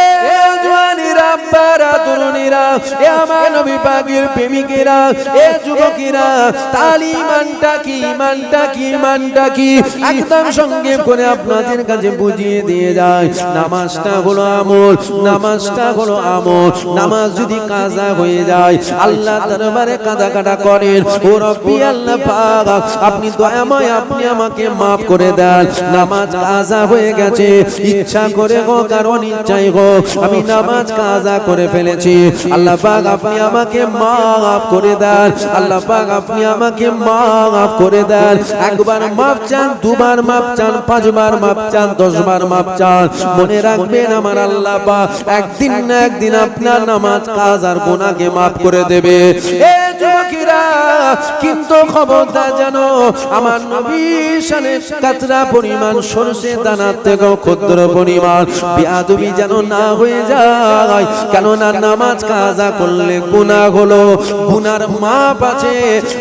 জওয়ানেরা, আব্বারা, তরুণীরা, এ আমার নবী পাকের প্রেমিকেরা, এ যুবকেরা, তাহলে ঈমানটা কি? ঈমানটা কি? ঈমানটা কি? একদম সংক্ষেপ করে আপনাদের কাছে বুঝিয়ে দিয়ে যায়। নামাজটা হলো আমল, নামাজটা হলো আমল। নামাজ যদি কাজা হয়ে হয়ে যায় আল্লাহ দরবারে কাঁদা করেন ও রব্বি আল্লাহ পাক আপনি দয়াময় আপনি আমাকে maaf করে দেন নামাজ কাজা হয়ে গেছে ইচ্ছা করে হোক আর অনিচ্ছায় হোক আমি নামাজ কাজা করে ফেলেছি আল্লাহ পাক আপনি আমাকে maaf করে দেন আল্লাহ পাক আপনি আমাকে maaf করে দেন একবার maaf চান দুবার maaf চান পাঁচবার maaf চান 10 বার maaf চান মনে রাখবেন আমার আল্লাহ পাক একদিন না একদিন আপনার নামাজ কাজার গুনাহকে maaf করে দেবে এ যুবকেরা কিন্তু খবরদার জানো আমার নবীর শানে কাতরা পরিমাণ সরষে দানার থেকেও ক্ষুদ্র পরিমাণ বেয়াদবি যেন না হয়ে যায় কেননা নামাজ কাজা করলে গুনাহ হলো গুনার মাপ আছে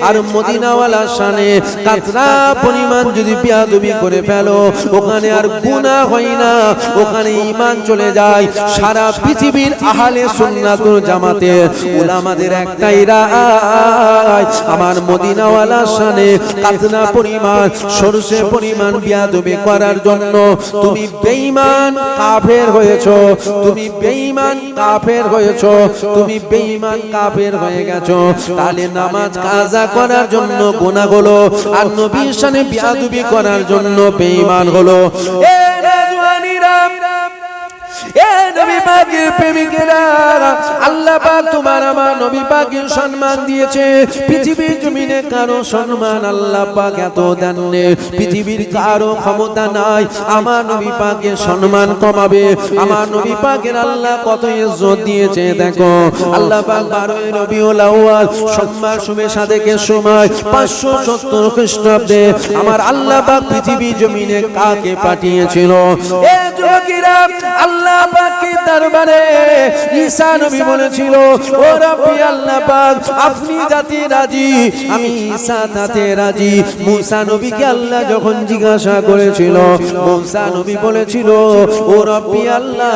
আর মদিনাওয়ালার শানে কাতরা পরিমাণ যদি বেয়াদবি করে ফেলো ওখানে আর গুনাহ হয় না ওখানে ঈমান চলে যায় সারা পৃথিবীর আহলে সুন্নাতুল জামাতের উলামাদের একটাই রায় আমার মদিনাওয়ালার শানে কাতরা পরিমাণ সরষে পরিমাণ বেয়াদবি করার জন্য তুমি বেঈমান কাফের হয়েছো তুমি বেঈমান কাফের হয়েছো তুমি বেঈমান কাফের হয়ে গেছো তাহলে নামাজ কাজা করার জন্য গুনাহ হলো আর নবীর শানে বেয়াদবি করার জন্য বেঈমান হলো এ রাজওয়ানিরা এ নবী পাকের প্রেমিকেরা আল্লাহ পাক তোমার আমার নবী পাকের সম্মান দিয়েছে পৃথিবীর জমিনে কারো সম্মান আল্লাহ পাক এত দেন না পৃথিবীর কারো ক্ষমতা নাই আমার নবী পাকের সম্মান কমাবে আমার নবী পাকের আল্লাহ কত ইজ্জত দিয়েছে দেখো আল্লাহ পাক 12 রবিউল আউয়াল সোমবার শুভে সাদেকের সময় 570 খ্রিস্টাব্দে আমার আল্লাহ পাক পৃথিবীর জমিনে কাকে পাঠিয়েছিল এ যুবকেরা আল্লাহ পাকের দরবারে ঈসা নবী বলেছিল ও রব্বি আল্লাহ পাক আপনি যাতে রাজি আমি ঈসা তাতে রাজি মুসা নবীকে আল্লাহ যখন জিজ্ঞাসা করেছিল মুসা নবী বলেছিল ও রব্বি আল্লাহ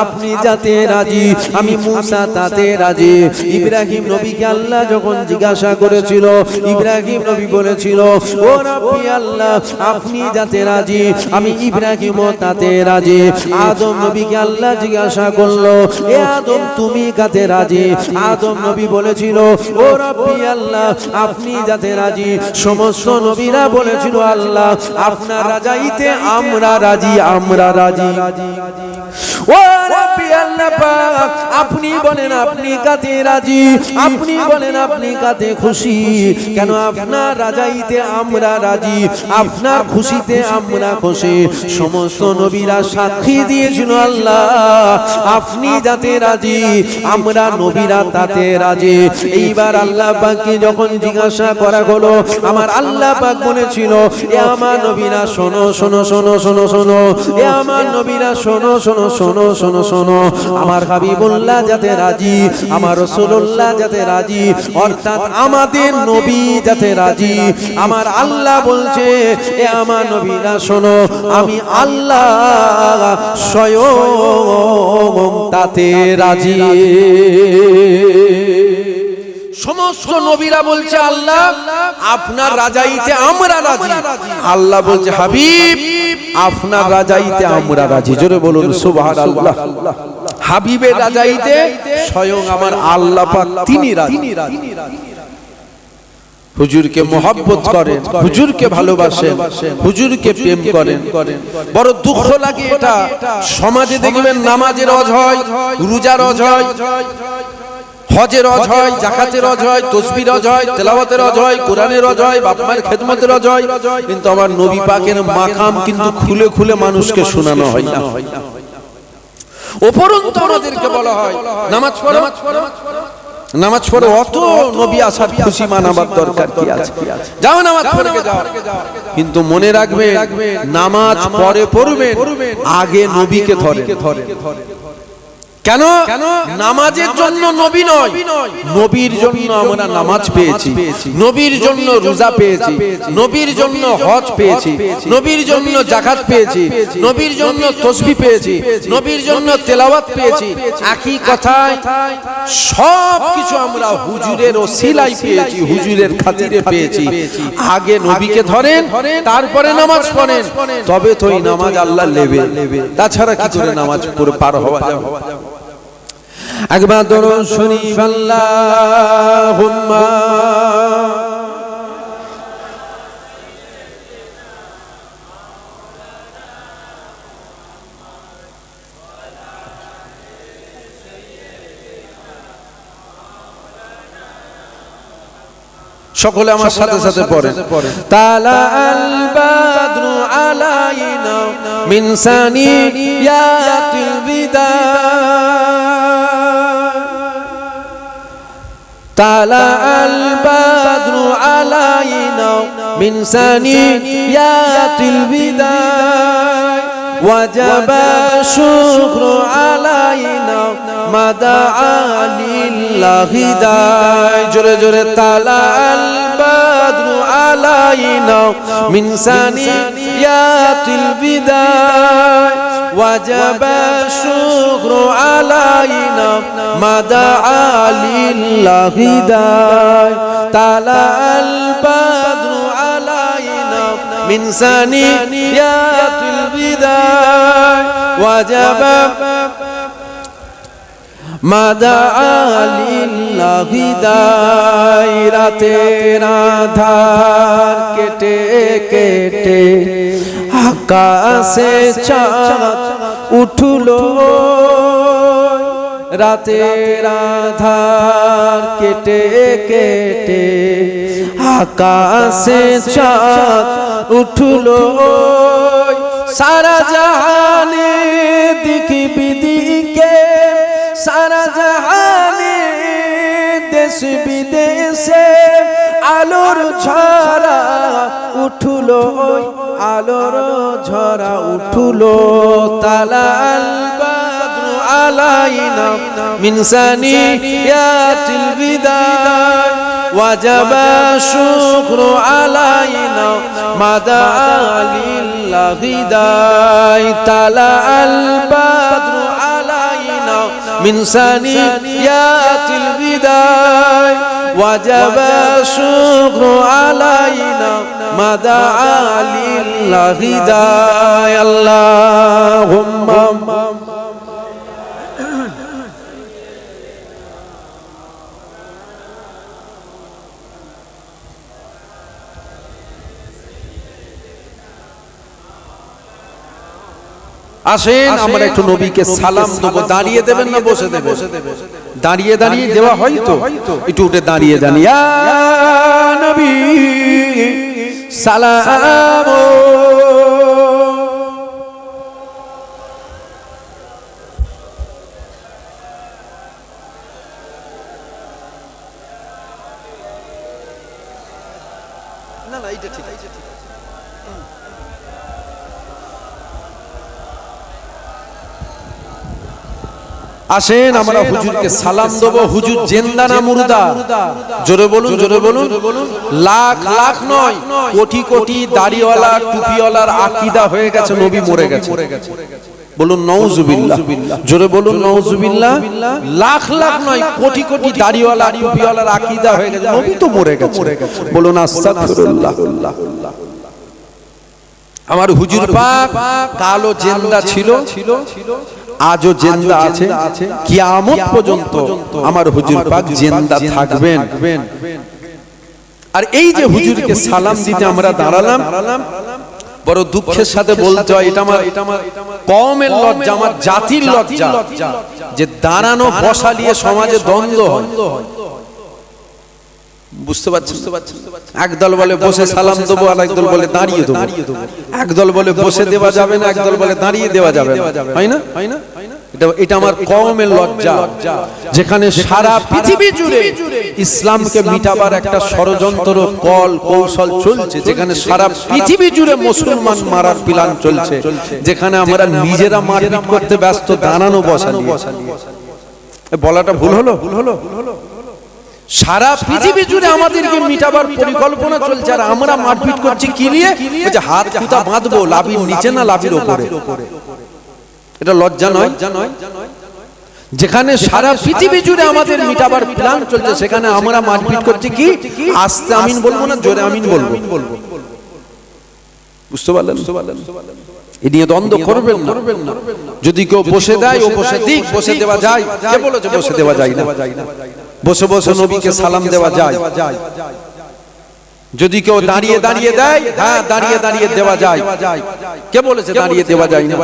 আপনি যাতে রাজি আমি মুসা তাতে রাজি ইব্রাহিম নবীকে আল্লাহ যখন জিজ্ঞাসা করেছিল ইব্রাহিম নবী বলেছিল ও রব্বি আল্লাহ আপনি যাতে রাজি আমি ইব্রাহিমও তাতে রাজি আদম নবীকে আল্লাহ জিজ্ঞাসা করলো এ আদম তুমি কাতে রাজি আদম নবী বলেছিল ও রব্বি আল্লাহ আপনি যাতে রাজি সমস্ত নবীরা বলেছিল আল্লাহ আপনার রাজাইতে আমরা রাজি আমরা রাজি ও রব্বি আল্লাহ পাক আপনি বলেন আপনি কাতে রাজি আপনি বলেন আপনি কাতে খুশি কেন আপনার রাজাইতে আমরা রাজি আপনার খুশিতে আমরা খুশি সমস্ত নবীরা সাক্ষী দিয়েছিল আল্লাহ আপনি যাতে রাজি আমরা নবীরা তাতে রাজি এইবার আল্লাহ পাককে যখন জিজ্ঞাসা করা হলো আমার আল্লাহ পাক বলেছিল এ আমার নবীরা শোনো শোনো শোনো শোনো শোনো এ আমার নবীরা শোনো শোনো শোনো শোনো শোনো আমার হাবিবুল্লাহ যাতে রাজি আমার রাসূলুল্লাহ যাতে রাজি অর্থাৎ আমাদের নবী যাতে রাজি আমার আল্লাহ বলছে এ আমার নবীরা শোনো আমি আল্লাহ স্বয়ং তাতে রাজি সমস্ত নবীরা বলছে আল্লাহ আপনার রাজাইতে আমরা রাজি আল্লাহ বলছে হাবিব আপনার রাজাইতে আমরা রাজি জোরে বলুন সুবহানাল্লাহ হাবিবের রাজাইতে স্বয়ং আমার আল্লাহ পাক তিনি রাজি হুজুরকে মোহাব্বত করেন হুজুরকে ভালোবাসেন হুজুরকে প্রেম করেন বড় দুঃখ লাগে এটা সমাজে দেখবেন নামাজের রজ হয় রোজার রজ হয় হজের রজ হয় যাকাতের রজ হয় তাসবিহ রজ হয় তেলাওয়াতের রজ হয় কোরআনের রজ হয় বাপ মায়ের খেদমতের রজ হয় কিন্তু আমার নবী পাকের মাকাম কিন্তু খুলে খুলে মানুষকে শোনানো হয় না উপরন্তু আমাদেরকে বলা হয় নামাজ পড়ো নামাজ পড়ো অত নবী আসার খুশি মানাবার দরকার কি আছে যাও নামাজ পড়ে যাও কিন্তু মনে রাখবে নামাজ পরে পড়বেন আগে নবীকে ধরে কেন নামাজের জন্য নবী নয় নবীর জন্য আমরা নামাজ পেয়েছি নবীর জন্য রোজা পেয়েছি নবীর জন্য হজ পেয়েছি নবীর জন্য যাকাত পেয়েছি নবীর জন্য তাসবিহ পেয়েছি নবীর জন্য তেলাওয়াত পেয়েছি একই কথায় সব কিছু আমরা হুজুরের ওসিলায় পেয়েছি হুজুরের খাতিরে পেয়েছি আগে নবীকে ধরেন তারপরে নামাজ পড়েন তবে তো এই নামাজ আল্লাহ নেবে তাছাড়া কি করে নামাজ পড়ে পার হওয়া যাবে একবার দরুদ শরীফ আল্লাহুম্মা সকলে আমার সাথে সাথে পড়ে তালা আল বাদরু আলাইনা মিন সানিয়াতিল বিদা তালা আল বাদরু আলাইনা মিন সানিয়াতিল বিদা وجب الشكر علينا مدعا لله داعي جري جري طلع البدر علينا من ثنيات الوداع وجب الشكر علينا مدعا لله داعي طلع البدر علينا من ثنيات الوداع وجب مدعا لله داعي রাতের আঁধার কেটে কেটে আকাশে চাঁদ উঠলো রাতের আঁধার কেটে কেটে আকাশে চাঁদ উঠলো সারা জাহানে দিক বিদিকে সারা জাহানে দেশ বিদেশে আলোর ঝরা উঠলো আলোর ঝরা উঠলো তালাল বাদরু আলাইনা মিন সানিয়াতিল বিদায় ওয়াজাবা শুকরু আলাইনা মাদআ লিল্লাহি দাই তালাল বাদরু আলাইনা মিন সানিয়াতিল বিদায় ওয়াজাবা শুকরু আলাইনা মাদআ লিল্লাহি দাই আল্লাহুম্মা আসেন আমরা একটু নবীকে সালাম দেব দাঁড়িয়ে দেবেন না বসে দেবেন দাঁড়িয়ে দাঁড়িয়ে দেওয়া হয় তো একটু উঠে দাঁড়িয়ে জানি ইয়া নবী সালাম না না এইটা ঠিক আছে আসেন আমরা হুজুরকে সালাম দেব হুজুর জিন্দা না মুর্দা জোরে বলুন লাখ লাখ নয় কোটি কোটি দাড়িওয়ালা টুপিওয়ালার আকীদা হয়ে গেছে নবী মরে গেছে বলুন নাউজুবিল্লাহ জোরে বলুন নাউজুবিল্লাহ লাখ লাখ নয় কোটি কোটি দাড়িওয়ালা টুপিওয়ালার আকীদা হয়ে গেছে নবী তো মরে গেছে বলুন আস্তাগফিরুল্লাহ আমার হুজুর পাক কালো জিন্দা ছিল আজও জিন্দা আছে কিয়ামত পর্যন্ত আমার হুজুর পাক জিন্দা থাকবেন আর এই যে হুজুরকে সালাম দিতে আমরা দাঁড়ালাম বড় দুঃখের সাথে বলতে হয় এটা আমার কওমের লজ্জা আমার জাতির লজ্জা যে দাঁড়ানো বসা নিয়ে সমাজে দ্বন্দ্ব হয় বুঝতে পারছেন একদল বলে বসে সালাম দেবো আর একদল বলে দাঁড়িয়ে দেবো একদল বলে বসে দেওয়া যাবে না একদল বলে দাঁড়িয়ে দেওয়া যাবে হয় না এটা আমার কওমের লজ্জা যেখানে সারা পৃথিবী জুড়ে ইসলামকে মিটাবার একটা ষড়যন্ত্র কল কৌশল চলছে যেখানে সারা পৃথিবী জুড়ে মুসলমান মারার প্ল্যান চলছে যেখানে আমরা নিজেরা মারপিট করতে ব্যস্ত দাঁড়ানো বসা নিয়ে বলাটা ভুল হলো সারা পৃথিবী জুড়ে আমাদেরকে মিটাবার পরিকল্পনা চলছে আর আমরা মারপিট করছি কি নিয়ে যে হাত কুতা বাঁধবো লাভির নিচে না লাভির উপরে এটা লজ্জা নয় যেখানে সারা পৃথিবী জুড়ে আমাদের মিটাবার প্ল্যান চলছে সেখানে আমরা মারপিট করছি কি আস্তে আমিন বলবো না জোরে আমিন বলবো বুঝতে পারলেন এ নিয়ে দ্বন্দ্ব করবেন না। যদি কেউ বসে দেয় ও বসে দিক, বসে দেওয়া যায়। কে বলেছে বসে দেওয়া যায় না? বসে বসে নবীকে সালাম দেওয়া যায়। যদি কেউ দাঁড়িয়ে দাঁড়িয়ে দেয়, হ্যাঁ দাঁড়িয়ে দাঁড়িয়ে দেওয়া যায়। কে বলেছে দাঁড়িয়ে দেওয়া যায় না?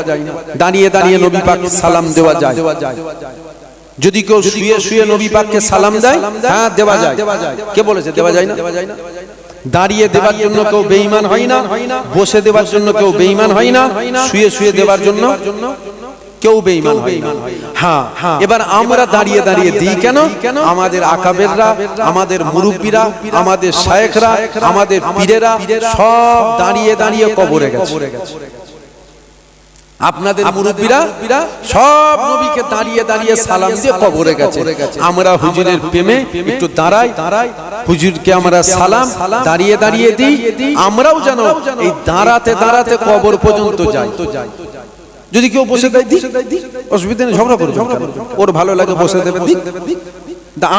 দাঁড়িয়ে দাঁড়িয়ে নবী পাককে সালাম দেওয়া যায়। যদি কেউ শুয়ে শুয়ে নবী পাককে সালাম দেয়, হ্যাঁ দেওয়া যায়। কে বলেছে দেওয়া যায় না? দাঁড়িয়ে দেওয়ার জন্য কেউ বেঈমান হয় না, বসে দেওয়ার জন্য কেউ বেঈমান হয় না, শুয়ে শুয়ে দেওয়ার জন্য কেউ বেঈমান হয় না। হ্যাঁ, এবার আমরা দাঁড়িয়ে দাঁড়িয়ে দিই কেন? আমাদের আকাবেররা, আমাদের মুরব্বীরা, আমাদের শায়েখরা, আমাদের পীরেরা সব দাঁড়িয়ে দাঁড়িয়ে কবরে গেছে। আপনাদের মুরব্বীরা সব নবীকে দাঁড়িয়ে দাঁড়িয়ে সালাম দিয়ে কবরে গেছে। আমরা হুজুরের প্রেমে একটু দাঁড়াই, হুজুরকে আমরা সালাম দাঁড়িয়ে দাঁড়িয়ে দিই। আমরাও যেন এই দাঁড়াতে দাঁড়াতে কবর পর্যন্ত যাই। যদি কেউ বসে দেয় দিক, অসুবিধা নেই, ঝগড়া করবে, ওর ভালো লাগে বসে দেবে দিক।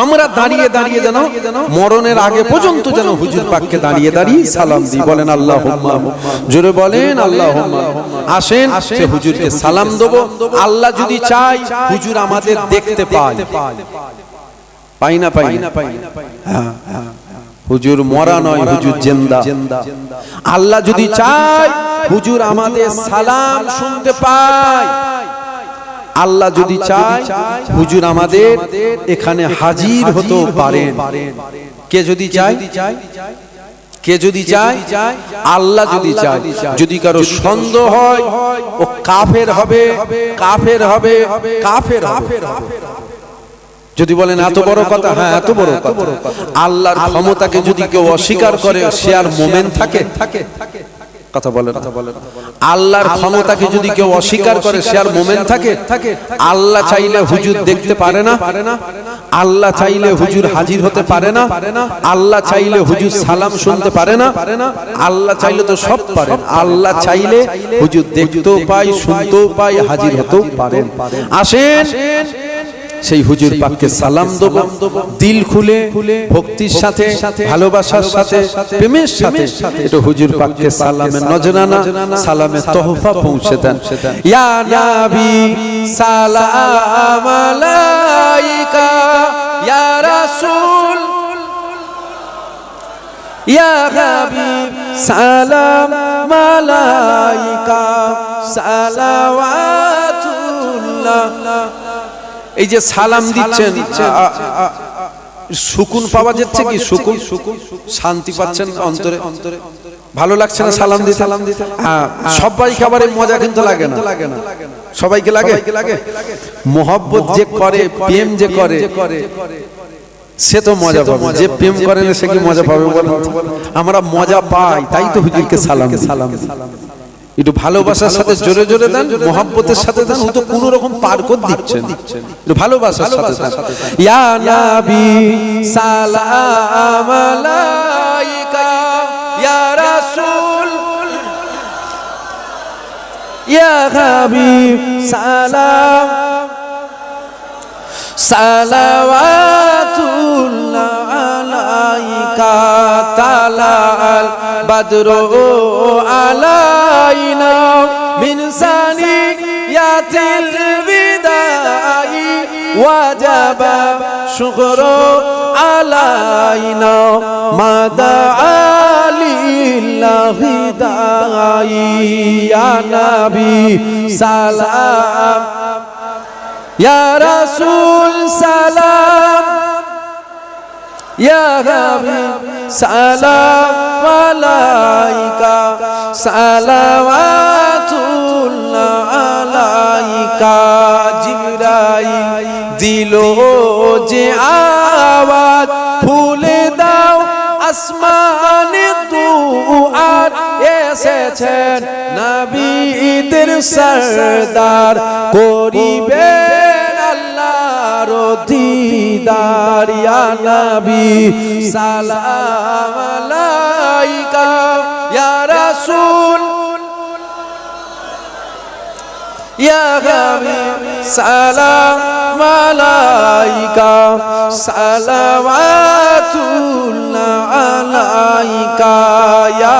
আমরা দাঁড়িয়ে দাঁড়িয়ে যেন মরণের আগে পর্যন্ত যেন হুজুর পাককে দাঁড়িয়ে দাঁড়িয়ে সালাম দিই। বলেন আল্লাহুম্মা, জোরে বলেন আল্লাহুম্মা। আসেন সে হুজুরকে সালাম দেব। আল্লাহ যদি চায় হুজুর আমাদের দেখতে পায়, পাই না পাই না? হ্যাঁ, হুজুর মরা নয়, হুজুর জিন্দা। আল্লাহ যদি চায় হুজুর আমাদের সালাম শুনতে পায়, আল্লাহ যদি চায় হুজুর আমাদের এখানে হাজির হতে পারেন। কে যদি চায়? কে যদি চায়? আল্লাহ যদি চায়। যদি কারো সন্দেহ হয় ও কাফের হবে, কাফের হবে, কাফের হবে। যদি বলেন এত বড় কথা, হ্যাঁ এত বড় কথা। আল্লাহর ক্ষমতাকে যদি কেউ অস্বীকার করে সে আর মুমিন থাকে? কথা বলেন। আল্লাহর ক্ষমতাকে যদি কেউ অস্বীকার করে সে আর মুমিন থাকে? আল্লাহ চাইলে হুজুর দেখতে পারে না? আল্লাহ চাইলে হুজুর হাজির হতে পারে না? আল্লাহ চাইলে হুজুর সালাম শুনতে পারে না? আল্লাহ চাইলে তো সব পারেন। আল্লাহ চাইলে হুজুর দেখতেও পায়, শুনতেও পায়, হাজির হতেও পারেন। আসেন সেই হুজুর পাককে সালাম দেব, দিল খুলে, ভক্তির সাথে, ভালোবাসার সাথে, প্রেমের সাথে এটা হুজুর পাককে সালামের নজরানা, সালামের তোহফা পৌঁছে দেন। ইয়া নবী সালাম আলাইকা, ইয়া রাসূল, ইয়া হাবিব সালাম আলাইকা, সালাওয়াতুল্লাহ। এই যে সালাম দিচ্ছেন, সুকুন পাওয়া যাচ্ছে কি? সুকুন, শান্তি পাচ্ছেন অন্তরে? ভালো লাগছে না সালাম দিতে? হ্যাঁ, সবাইকে আবার মজা কিন্তু লাগে না। সবাইকে লাগে? মোহব্বত যে করে, প্রেম যে করে সে তো মজা পাবে, যে প্রেম করে না সে কি মজা পাবে? আমরা মজা পাই, তাই তো হুজুরকে সালাম সালাম। একটু ভালোবাসার সাথে জোরে জোরে দেন, মোহাব্বতের সাথে দেন। ও তো কোন রকম পার করে দিচ্ছেন, একটু ভালোবাসার সাথে দেন। ইয়া নবী সালাম আলাইকা, ইয়া রাসূল, ইয়া হাবিব সালাম, সালাওয়াতুল্লাহ আলাইকা, তালাল বাদরু আলাইনা মিন সানিয়াতিল বিদাই, ওয়াজাবা শুকরু আলাইনা মাদা লিল্লাহি দাই। ইয়া নবী সালাম, ইয়া রাসূল সালাম, ইয়া হাবিব সালাম আলাইকা, সালাওয়াতুল্লাহ আলাইকা। জিবরাইল দিল যে আওয়াজ, ফুলে দাও আসমানে দুআর, এসেছেন নবীদের সরদার, করিবেন আল্লাহর দিদার। ইয়া নবী সালাম আলাইকা, ইয়া রাসূল, ইয়া হাবিব সালাম আলাইকা, সালাওয়াতুল্লাহ আলাইকা। ইয়া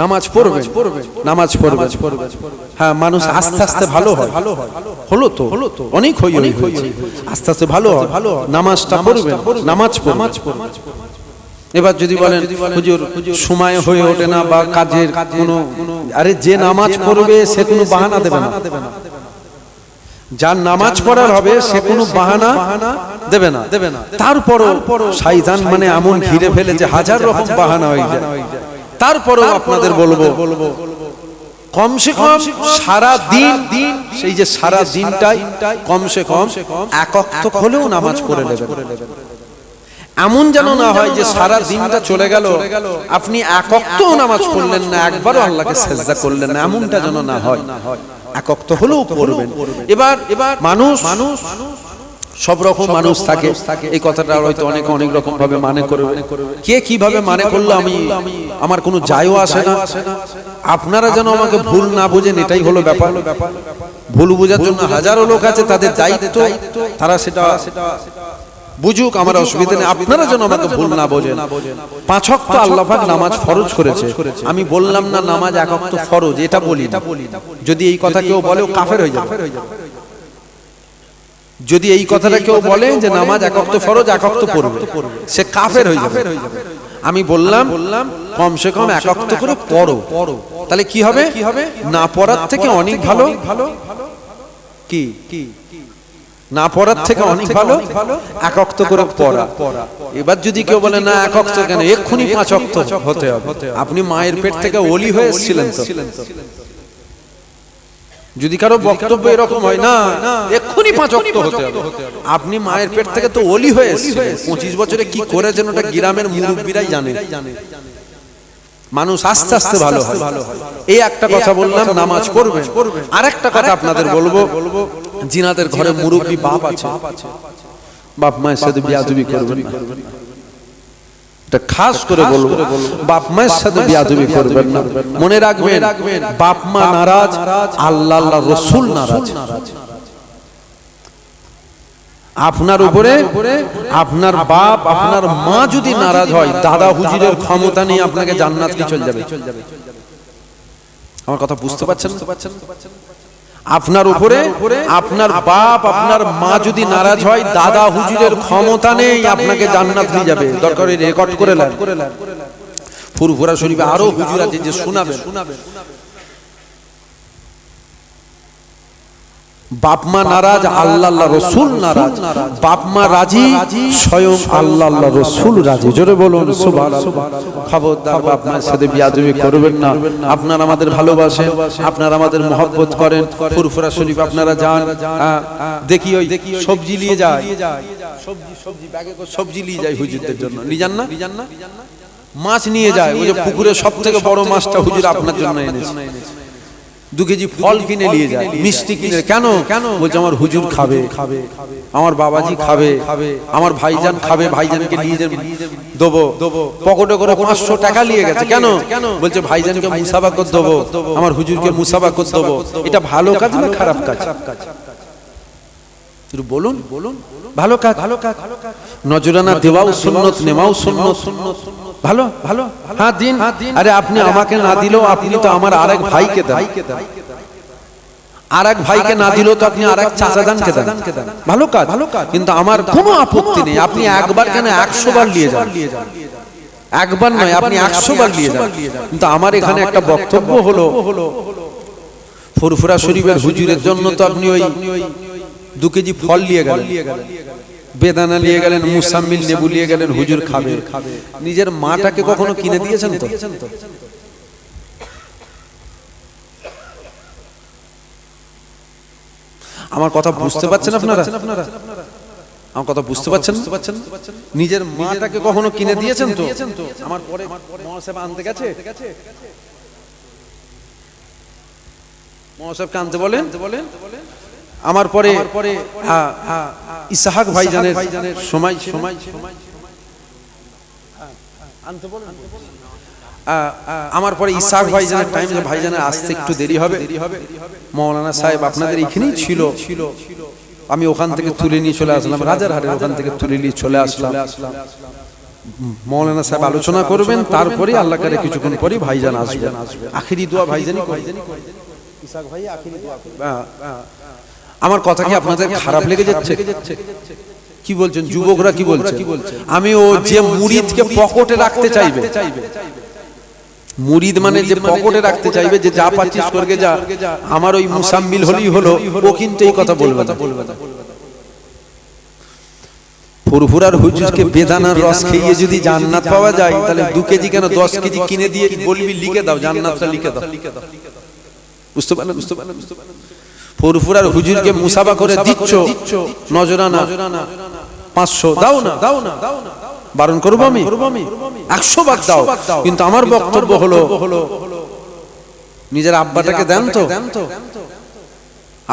নামাজ পড়বেন, নামাজ পড়বেন। হ্যাঁ, মানুষ আস্তে আস্তে ভালো হয়, হলো তো অনেক হয়েছে, আস্তে আস্তে ভালো হয়। নামাজটা পড়বেন, নামাজ পড়বেন। এবার যদি বলেন হুজুর সময় হয়ে ওঠে না বা কাজের কোনো, আরে যে নামাজ পড়বে সে কোনো বাহানা দেবে না। যার নামাজ পড়ার হবে সে কোনো বাহানা দেবে না। তারপরও শয়তান মানে এমন ঘিরে ফেলে যে হাজার রকম বাহানা হয়ে যায়। তারপরেও আপনাদের বলবো কমসে কম সারা দিন, সেই যে সারা দিনটাই কমসে কম এক ওয়াক্ত হলেও নামাজ পড়ে নেবেন। এমন যেন না হয় যে সারা দিনটা চলে গেল আপনি এক ওয়াক্তও নামাজ পড়লেন না, একবারও আল্লাহকে সিজদা করলেন না, এমনটা যেন না হয়। এক ওয়াক্ত হলেও পড়বেন। এবার মানুষ সব রকম মানুষ থাকে, এই কথাটা হয়তো অনেক অনেক রকম ভাবে মানে করবে, কে কিভাবে মানে করলো আমি আমার কোনো যায়ও আসে না। আপনারা যেন আমাকে ভুল না বুঝেন, এটাই হলো ব্যাপার। ভুল বোঝার জন্য হাজারো লোক আছে, তাদের দায়িত্ব তারা সেটা বুঝুক, আমার অসুবিধা নেই। আপনারা যেন আমাকে ভুল না বোঝেন। 5 ওয়াক্ত আল্লাহ পাক নামাজ ফরজ করেছে। আমি বললাম না নামাজ এক ওয়াক্ত ফরজ, এটা বলি না। যদি এই কথা কেউ বলে ও কাফের হয়ে যাবে। যদি এই কথাটা কেউ বলে যে নামাজ এক ওয়াক্ত ফরজ, এক ওয়াক্ত পড়বে, সে কাফের হয়ে যাবে। আমি বললাম কমসে কম এক ওয়াক্ত করে পড়ো। তাহলে কি হবে? না পড়ার থেকে অনেক ভালো। কি না পড়ার থেকে অনেক ভালো এক ওয়াক্ত করে পড়া। এবার যদি কেউ বলে না এক ওয়াক্ত কেন, এক্ষুনি 5 ওয়াক্ত হতে হবে। আপনি মায়ের পেট থেকে ওলি হয়ে এসেছিলেন তো? যদি কারো বক্তব্য এরকম হয় না এক্ষুনি 5 ওয়াক্ত হতে হবে, আপনি মায়ের পেট থেকে তো ওলি হয়ে এসেছিলেন। 25 বছরে কি করেছেন ওটা গ্রামের মুরব্বীরাই জানে। মানুষ আস্তে আস্তে ভালো হয়। এই একটা কথা বললাম, নামাজ পড়বেন। আর একটা কথা আপনাদের বলবো, জিনাদের ঘরে মুরব্বী বাপ আছে, বাপ মায়ের সাথে বিয়াদবি করবেন না। এটা খাস করে বলবো, বাপ মায়ের সাথে বিয়াদবি করবেন না। মনে রাখবেন, বাপ মা নারাজ, আল্লাহ আল্লাহ রাসূল নারাজ। আপনার উপরে আপনার বাপ আপনার মা যদি নারাজ হয়, দাদা হুজুরের ক্ষমতা নেই আপনাকে জান্নাতে চলে যাবে। আমার কথা বুঝতে পারছেন? আপনার উপরে আপনার বাপ আপনার মা যদি নারাজ হয়, দাদা হুজুরের ক্ষমতা নেই আপনাকে জান্নাত নিয়ে যাবে। দরকার রেকর্ড করে নেন, ফুরফুরা শরীফে আরো হুজুর আছে যে শোনাবেন। বাপ মা নারাজ, আল্লাহ আল্লাহ রাসূল নারাজ। বাপ মা রাজি, স্বয়ং আল্লাহ আল্লাহ রাসূল রাজি। জোরে বলুন সুবহানাল্লাহ। খবরদার বাপ মায়ের সাথে বিয়াদবি করবেন না। আপনারা আমাদের ভালোবাসেন, আপনারা আমাদের মহব্বত করেন। ফুরফুরা শরীফ আপনারা যান, দেখি ওই সবজি নিয়ে যায়, সবজি ব্যাগে করে সবজি নিয়ে যায় হুজুরদের জন্য। নিয়ে যান না? মাছ নিয়ে যায়, ওই যে পুকুরের সবথেকে বড় মাছটা হুজুর আপনার জন্য এনেছে। 2 কেজি ফল কিনে নিয়ে যায়, মিষ্টি কিনে। কেন? বলছে আমার হুজুর খাবে, আমার বাবাজি খাবে, আমার ভাইজান খাবে, ভাইজানকে নিয়ে দেবো। পকেটে করে 500 টাকা নিয়ে গেছে। কেন? বলছে ভাইজানকে মুসাফা করে দেবো, আমার হুজুরকে মুসাফা করে দেবো। এটা ভালো কাজ না খারাপ কাজ? বলুন, ভালো কাজ। নজরানা দেওয়াও সুন্নত, নেওয়াও সুন্নত। ভালো। হ্যাঁ দিন। আরে আপনি আমাকে না দিলেও আপনি তো আমার আরেক ভাইকে দেন, আরেক ভাইকে না দিলেও তো আপনি আরেক চাচাজানকে দেন। ভালো কাজ। কিন্তু আমার কোনো আপত্তি নেই, আপনি একবার কেন 100 বার নিয়ে যান। একবার নয়, আপনি 100 বার নিয়ে যান। কিন্তু আমার এখানে একটা বক্তব্য হলো, ফুরফুরা শরীফের হুজুরের জন্য তো আপনি ওই 2 কেজি ফল নিয়ে গেলেন, বেদানা নিয়ে গেলেন, মুসাম্মিল লেবু নিয়ে গেলেন, হুজুর খাবে। নিজের মাটাকে কখনো কিনে দিয়েছেন তো? আমার কথা বুঝতে পারছেন আপনারা? আমার কথা বুঝতে পারছেন? নিজের মাটাকে কখনো কিনে দিয়েছেন তো? আমার পরে মহাসাহেব আনতে গেছে, মহাসাহেবকে আনতে বলেন। আমার পরে ইসহাক ভাইজানের সময় আনতে বলেন। আমার পরে ইসহাক ভাইজানের টাইম, ভাইজানের আসতে একটু দেরি হবে। মাওলানা সাহেব আপনাদের এখানেই ছিল, আমি ওখান থেকে তুলে নিয়ে চলে আসলাম, রাজারহাটের ওখান থেকে তুলে নিয়ে চলে আসলাম। মৌলানা সাহেব আলোচনা করবেন, তারপরে আল্লাহ করে কিছুক্ষণ পরে ভাইজান আসবেন। আখিরি দোয়া ভাইজানই করবেন। ইসাক ভাই আখিরি দোয়া করবেন। আমার কথা কি আপনাদের খারাপ লেগে যাচ্ছে? কি বলছেন যুবকরা, কি বলছেন? আমি ও যে মুরিদকে পকেটে রাখতে চাইবে, মুরিদ মানে যে পকেটে রাখতে চাইবে, যে যা পাচ্ছিস করকে যা, আমার ওই মুসাম্মিল হলেই হলো, ও কিন্তু এই কথা বলবে না। ফুরফুরার হুজুরকে বেদানার রস খেয়ে যদি জান্নাত পাওয়া যায়, তাহলে 2 কেজি কেন 10 কেজি কিনে দিয়ে বলবি লিখে দাও, জান্নাতটা লিখে দাও। বুঝতে পারলেন? ফুরফুরার হুজুরকে মুসাফা করে দিচ্ছ নজরানা 500 দাও না, বারণ করবো আমি? 100 ভাগ দাও, কিন্তু আমার বক্তব্য হলো নিজের আব্বাটাকে দেন তো।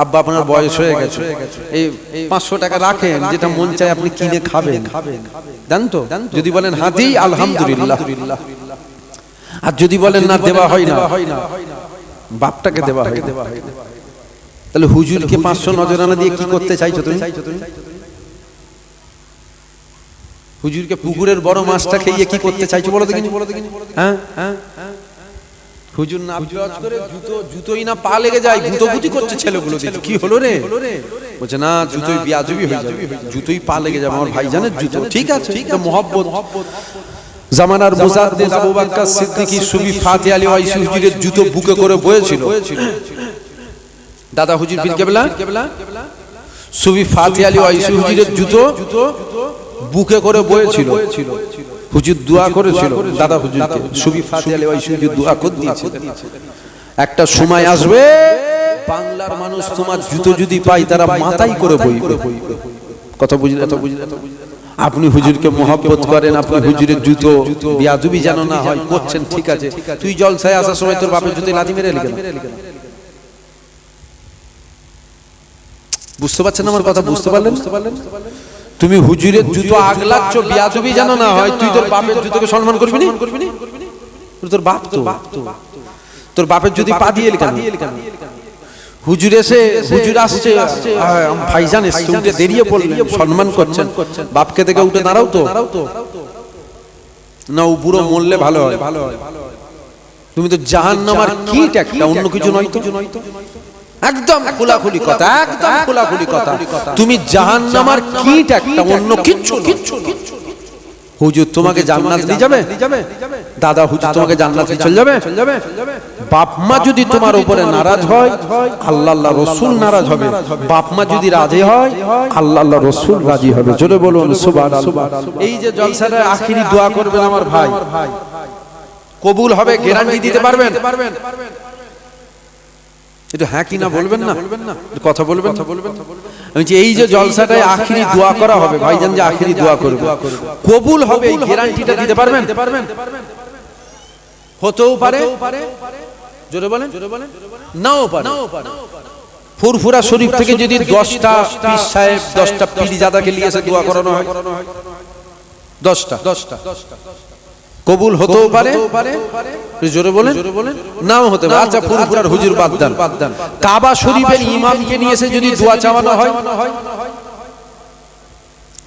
আব্বা আপনার বয়স হয়ে গেছে, এই 500 টাকা রাখেন, যেটা মন চায় আপনি কিনে খাবেন, দেন তো। যদি বলেন হ্যাঁ দিই, আলহামদুলিল্লাহ। আর যদি বলেন না, দেওয়া হয় না, বাপটাকে দেওয়া হয়। তাহলে হুজুরকে 500 নজরানা দিয়ে কি করতে চাইছো তুমি? হুজুরকে পুকুরের বড় মাছটা খেয়ে কি করতে চাইছো বলো দেখিনি? হ্যাঁ, হুজুর না করে জুতোই না পা লেগে যায়, গুঁতোগুতি করছে ছেলেগুলো। কি হলো রে? বলছে না, জুতোই বিয়াজুবি হয়ে যাবে, জুতোই পা লেগে যাবে। আমার ভাইজানের জুতো, ঠিক আছে, এটা মহব্বত। জামানার মুজাদ্দিদ আবু বকর সিদ্দিকী সুফি ফাতিহ আলী ওয়াইসি হুজুরের জুতো বুকে করে বয়েছিল। দাদা হুজুর পীর কেবলা সুফি ফাতিহ আলী ওয়াইসি হুজুরের জুতো বুকে করে বয়েছিল। হুজুর দোয়া করেছিল দাদা হুজুরকে, সুফি ফাতিহ আলী ওয়াইসি হুজুর দোয়া করে দিয়েছিল, একটা সময় আসবে বাংলার মানুষ তোমার জুতো যদি পাই তারা মাথায় করে বইবে। কথা বুঝলে? আপনি হুজুরকে মহব্বত করেন, আপনি হুজুরের জুতো বিয়াদবি যেন না হয় করছেন, ঠিক আছে। তুই জলসায় আসার সময় তোর বাপের জুতো লাথি মেরে লিখে, বুঝতে পারছেন আমার কথা? বুঝতে পারলেন? তুমি হুজুরের জুতো আগলাচ্ছ বিয়াদবি যেন না হয়, তুই তোর বাপের জুতোকে সম্মান করবি না? তোর বাপ তো, তোর বাপের যদি পা দিয়ে কেন? হুজুর এসে, হুজুর আসছে, ভাইজান এসে উঠে দাঁড়িয়ে পড়লেন, সম্মান করছেন, বাপকে থেকে উঠে দাঁড়াও তো না, ও বুড়ো মরলে ভালো হয়। তুমি তো জাহান্নামের কীট একটা, অন্য কিছু নয় তো। একদম খোলাখুলি কথা, একদম খোলাখুলি কথা। তুমি জাহান্নামের কীট একটা, অন্য কিচ্ছু না। হুজুর তোমাকে জান্নাত নিয়ে যাবে, দাদা হুজুর তোমাকে জান্নাত নিয়ে চলে যাবে। বাপ মা যদি তোমার উপরে নারাজ হয়, আল্লাহ আল্লাহ রাসূল নারাজ হবে। বাপ মা যদি রাজি হয়, আল্লাহ আল্লাহ রাসূল রাজি হবে। জোরে বলুন সুবহানাল্লাহ। এই যে জলসাটা আখিরি দোয়া করবেন আমার ভাই, কবুল হবে, গ্যারান্টি দিতে পারবেন? এটা হ্যাঁ কি না বলবেন না, কথা বলবেন। আমি যে এই যে জলসাটায় আখিরি দোয়া করা হবে, ভাইজান যে আখিরি দোয়া করবে, কবুল হবে, এই গ্যারান্টিটা দিতে পারবেন? হতেও পারে, জোরে বলেন, নাও পারে। ফুরফুরা শরীফ থেকে যদি 10টা পীর সাহেব 10টা পীরজাদাকে নিয়ে এসে দোয়া করানো হয়, 10টা কবুল হতেও পারে, জোরে বলেন, নাও হতে পারে। আচ্ছা ফুরফুরার হুজুর বাদ দেন, কাবা শরীফের ইমামকে নিয়ে এসে যদি দোয়া চাওয়ানো হয়,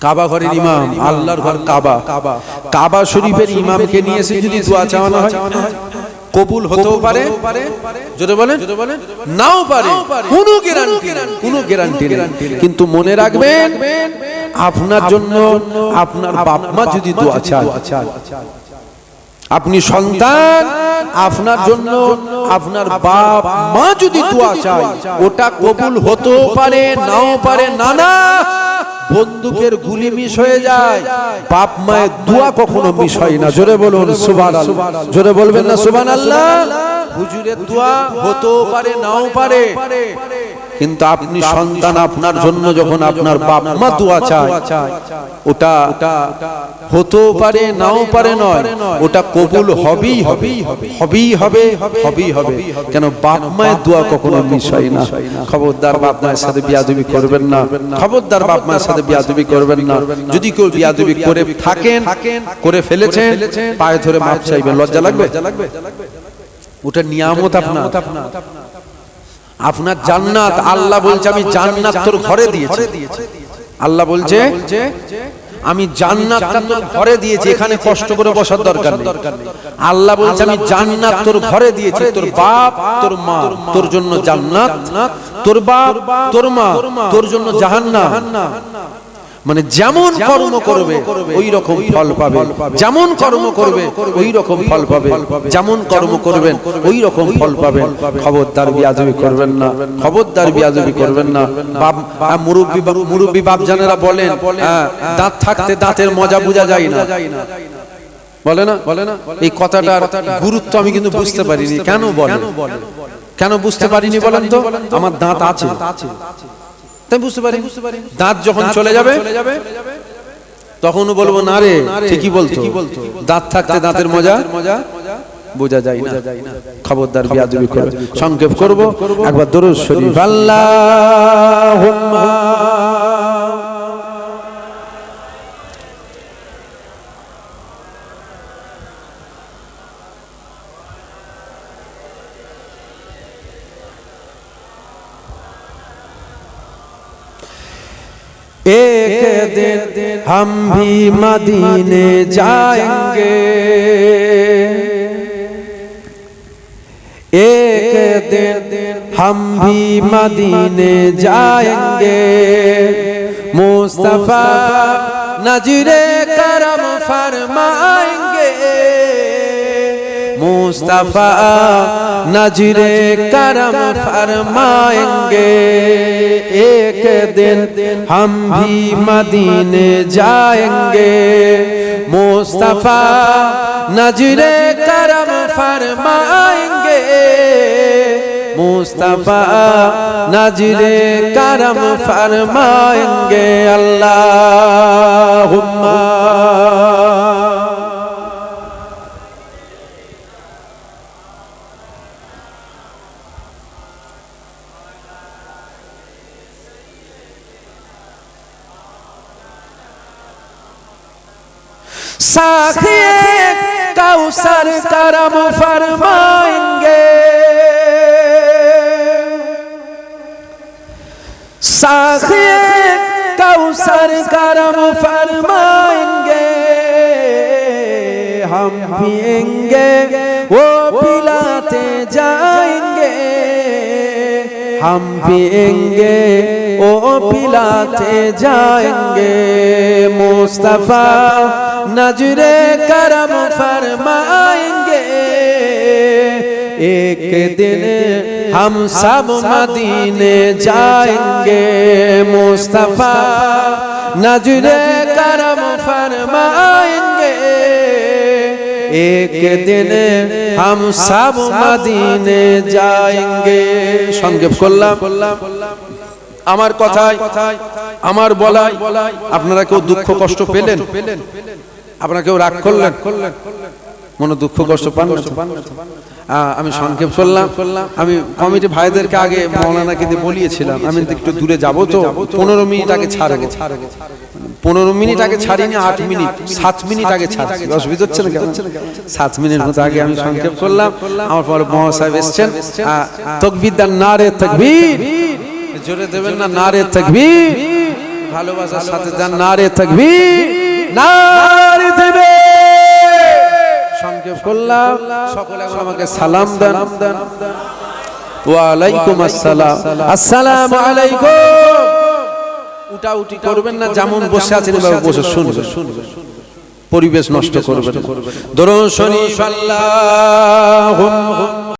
কাবা ঘরের ইমাম, আল্লাহর ঘর কাবা, কাবা শরীফের ইমামকে নিয়ে এসে যদি দোয়া চাওয়ানো হয়, কবুল হতেও পারে, জোরে বলেন, নাও পারে, কোনো গ্যারান্টি নেই। কিন্তু মনে রাখবেন, আপনার জন্য আপনার বাপ মা যদি দোয়া চায়, আপনি সন্তান, আপনার জন্য আপনার বাপ মা যদি দোয়া চায়, ওটা কবুল হতেও পারে, নাও পারে। না, বন্দুকের গুলি মিস হয়ে যায়, বাপ মায়ের দোয়া কখনো মিস হয় না। জোরে বলুন সুবহানাল্লাহ। জোরে বলবেন না সুবহানাল্লাহ? হুজুরের দোয়া হতেও পারে, নাও পারে, কিন্তু আপনি সন্তান, আপনার জন্য যখন আপনার বাপ মা দোয়া চায়, ওটা হতেও পারে, নাও পারে নয়, ওটা কবুল হবেই হবে। কেন? বাপ মায়ের দোয়া কখনো মিস হয় না। খবরদার বাপ মায়ের সাথে বিয়াদবি করবেন না, খবরদার বাপ মায়ের সাথে বিয়াদবি করবেন না। যদি কেউ বিয়াদবি করে থাকেন, করে ফেলেছেন, পায়ে ধরে মাপ চাইবেন। লজ্জা লাগবে? ওটা নিয়ামত আপনার, আপনার জান্নাত। আল্লাহ বলছে আমি জান্নাত তোর ঘরে দিয়েছি। আল্লাহ বলছে আমি জান্নাতটা তোর ঘরে দিয়েছি, এখানে কষ্ট করে বসার দরকার নেই। আল্লাহ বলছে আমি জান্নাত তোর ঘরে দিয়েছি, তোর বাপ তোর মা তোর জন্য জান্নাত, তোর বাপ তোর মা তোর জন্য জাহান্নাম। মানে যেমন কর্ম করবে ওই রকম ফল পাবে, যেমন কর্ম করবে ওই রকম ফল পাবে, যেমন কর্ম করবেন ওই রকম ফল পাবেন। খবরদার বিয়াদবি করবেন না, খবরদার বিয়াদবি করবেন না। বাপ মুরব্বী বাপজানেরা বলেন দাঁত থাকতে দাঁতের মজা বোঝা যায় না, বলে না? এই কথাটার গুরুত্ব আমি কিন্তু বুঝতে পারিনি। কেন বলে, কেন বুঝতে পারিনি বলেন তো? আমার দাঁত আছে তাই বুঝতে পারি। দাঁত যখন চলে যাবে তখনও বলবো না রে ঠিকই বলতো, দাঁত থাকতে দাঁতের মজা বোঝা যায় না। খবরদার বিয়াদবি করবে। সংক্ষেপ করব, একবার দরুদ শরীফ আল্লাহুম্মা एक दिन हम भी मदीने जाएंगे, एक दिन हम भी मदीने जाएंगे, मुस्तफा नजरे करम फरमाएंगे, मुस्तफा नजरे करम फरमाएंगे, एक दिन हम भी मदीने जाएंगे, मुस्तफा नजरे करम फरमाएंगे, मुस्तफा नजरे करम फरमाएंगे। अल्लाहुम्मा साखिए कौसर करम फरमाएंगे, साखिए कौसर करम फरमाएंगे, हम पिएंगे वो पिलाते जाएंगे, हम पिएंगे वो पिलाते जाएंगे, मुस्तफा नजरे करम फरमाएंगे, एक दिन हम सब मदीने जाएंगे, मुस्तफा नजरे करम फरमाएंगे, एक दिन हम सब मदीने जाएंगे। সংক্ষেপ করলাম। আমার কথায় আমার বলাই আপনারা কেউ দুঃখ কষ্ট পেলেন? আপনারা কেউ রাগ করলেন? মনে দুঃখ কষ্ট পান? আমি সংক্ষেপ করলাম। আমি কমিটি ভাইদেরকে আগে মৌলানাকে দিয়ে বলিয়েছিলাম আমি একটু দূরে যাব, তো 15 মিনিট আগে ছাড়বো। 15 মিনিট আগে ছাড়িনি, 8 মিনিট 7 মিনিট আগে ছাড়ছি। অসুবিধা হচ্ছে না? 7 মিনিট মতো আগে আমি সংক্ষেপ করলাম। আমার পরে মহাসাহেব এসছেন, তাকবীর দেন, নারে তাকবীর। জোরে দেবেন না? নারে তাকবীর। ভালোবাসার সাথে দেন নারে তাকবীর, নারে দেবে। সংক্ষেপ করলাম। সকলে আমাকে সালাম দেন। ওয়া আলাইকুম আসসালাম। আসসালামু আলাইকুম। উঠাউঠি করবেন না, যেমন বসে আছেন এভাবে বসে শুনবেন, পরিবেশ নষ্ট করবেন। দরুদ শরীফ আল্লাহুম্মা